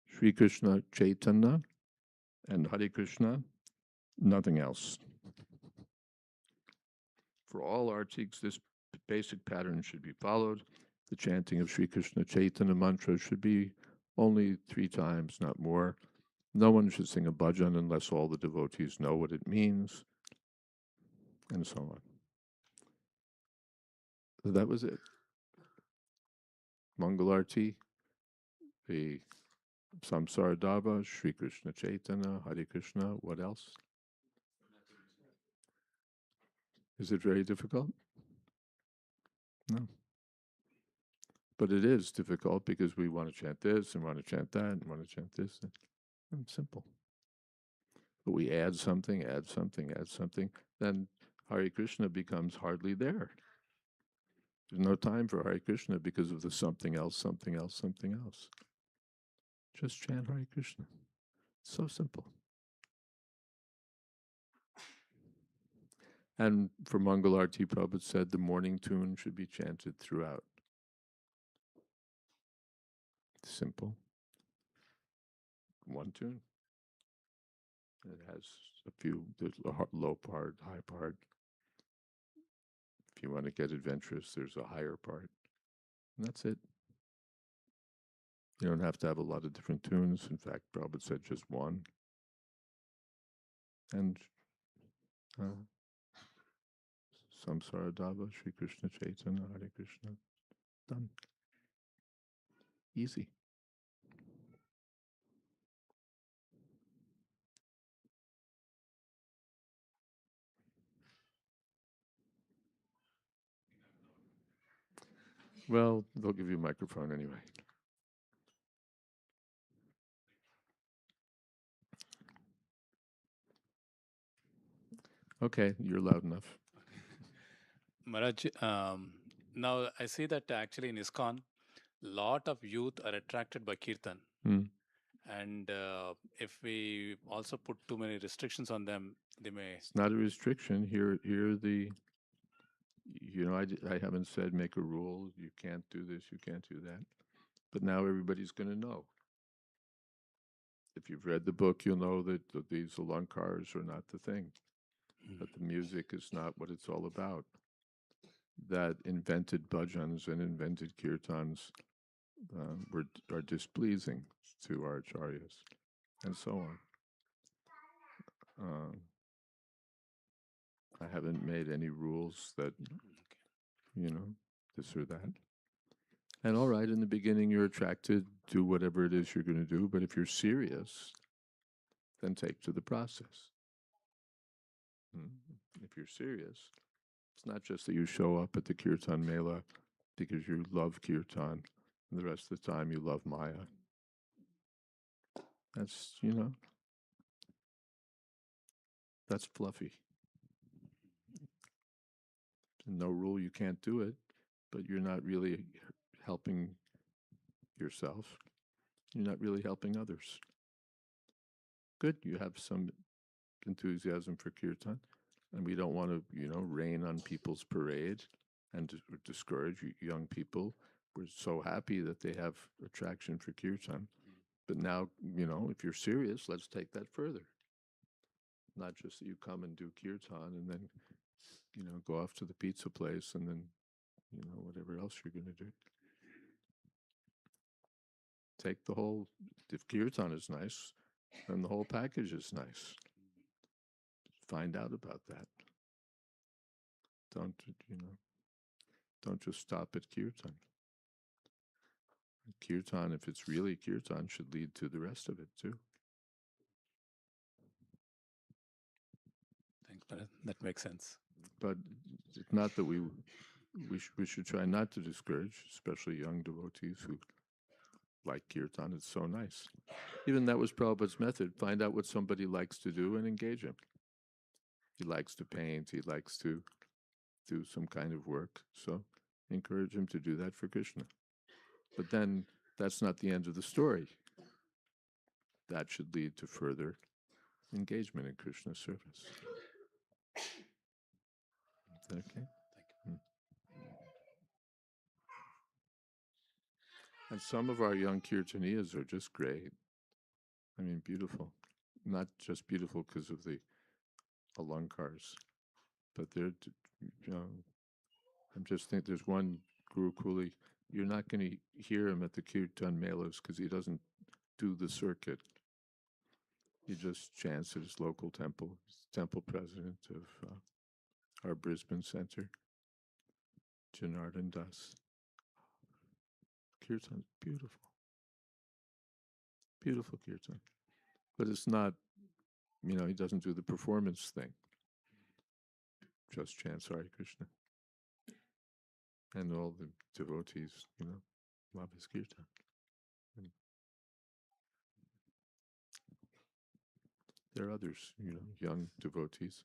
Sri Krishna Chaitanya and Hare Krishna, nothing else. For all artis, this basic pattern should be followed. The chanting of Sri Krishna Chaitanya mantra should be only 3 times, not more. No one should sing a bhajan unless all the devotees know what it means, and so on. So that was it. Mangalarti, the Samsara Dava, Sri Krishna Chaitanya, Hare Krishna, what else? Is it very difficult? No. But it is difficult because we want to chant this and want to chant that and want to chant this. And simple. But we add something, then Hare Krishna becomes hardly there. There's no time for Hare Krishna because of the something else. Just chant Hare Krishna. It's so simple. And for Mangalarti, Prabhupada said the morning tune should be chanted throughout. Simple. One tune. It has a few, there's a low part, high part. If you want to get adventurous, there's a higher part. And that's it. You don't have to have a lot of different tunes. In fact, Prabhupada said just one. And Samsara Dava, Sri Krishna Chaitanya, Hare Krishna. Done. Easy. Well, they'll give you a microphone anyway. Okay, you're loud enough. Maharaj, now I see that actually in ISKCON, lot of youth are attracted by Kirtan. And if we also put too many restrictions on them, they may... It's not a restriction. Here the, I haven't said make a rule, you can't do this, you can't do that. But now everybody's going to know. If you've read the book, you'll know that these alankars are not the thing. That the music is not what it's all about. that invented bhajans and invented kirtans are displeasing to our acharyas, and so on. I haven't made any rules that, this or that. And all right, in the beginning you're attracted, do whatever it is you're going to do, but if you're serious, then take to the process. If you're serious, it's not just that you show up at the Kirtan Mela because you love Kirtan, and the rest of the time you love Maya. That's, that's fluffy. No rule, you can't do it, but you're not really helping yourself. You're not really helping others. Good, you have some enthusiasm for Kirtan, and we don't want to, rain on people's parade and discourage young people. We're so happy that they have attraction for Kirtan. But now, if you're serious, let's take that further. Not just that you come and do Kirtan and then, go off to the pizza place and then, whatever else you're going to do. Take the whole, if Kirtan is nice, then the whole package is nice. Find out about that. Don't just stop at Kirtan. Kirtan, if it's really Kirtan, should lead to the rest of it too. Thanks, Bharat. That makes sense. But it's not that we should try not to discourage, especially young devotees who like Kirtan. It's so nice. Even that was Prabhupada's method. Find out what somebody likes to do and engage him. He likes to paint. He likes to do some kind of work. So encourage him to do that for Krishna. But then that's not the end of the story. That should lead to further engagement in Krishna's service. Okay? Thank you. And some of our young kirtaniyas are just great. I mean, beautiful. Not just beautiful because of the alankars, but they're, I'm just thinking there's one Guru Kuli, you're not going to hear him at the Kirtan Melas because he doesn't do the circuit. He just chants at his local temple. He's temple president of our Brisbane Center, Janardhan Das. Kirtan's beautiful. Beautiful Kirtan. But it's not, he doesn't do the performance thing. Just chants Hare Krishna. And all the devotees, love his Kirtan. There are others, young devotees,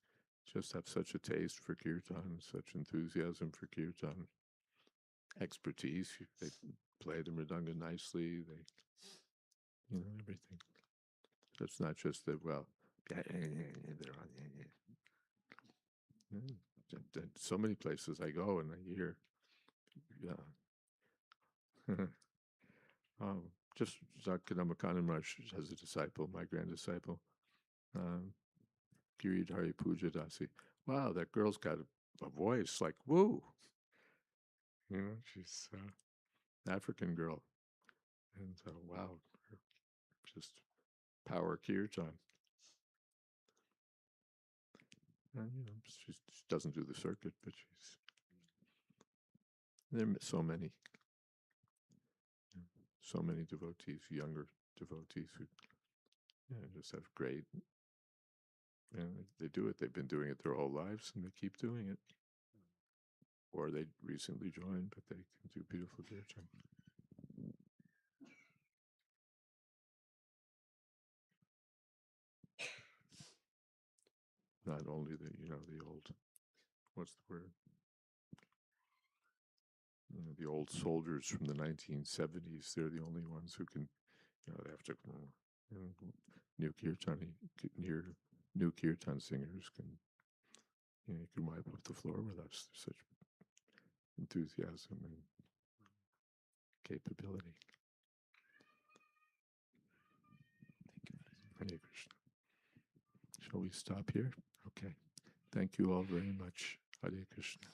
just have such a taste for Kirtan, such enthusiasm for Kirtan, expertise. They play the mridanga nicely. They, everything. It's not just that, well, they're on. So many places I go and I hear, just Zakadamakanam Maharaj has a disciple, my grand disciple, Giridhari Puja Dasi. Wow, that girl's got a voice like, woo! She's an African girl. And wow, just power kirtan. And, she doesn't do the circuit, but there are so many devotees, younger devotees who just have great, they do it. They've been doing it their whole lives, and they keep doing it. Or they recently joined, but they can do beautiful kirtan. Not only the, the old, what's the word? The old soldiers from the 1970s, they're the only ones who can, they have to, new kirtan singers can, you can wipe up the floor with us. There's such enthusiasm and capability. Thank you. Hare Krishna. Shall we stop here? Okay. Thank you all very much. Hare Krishna.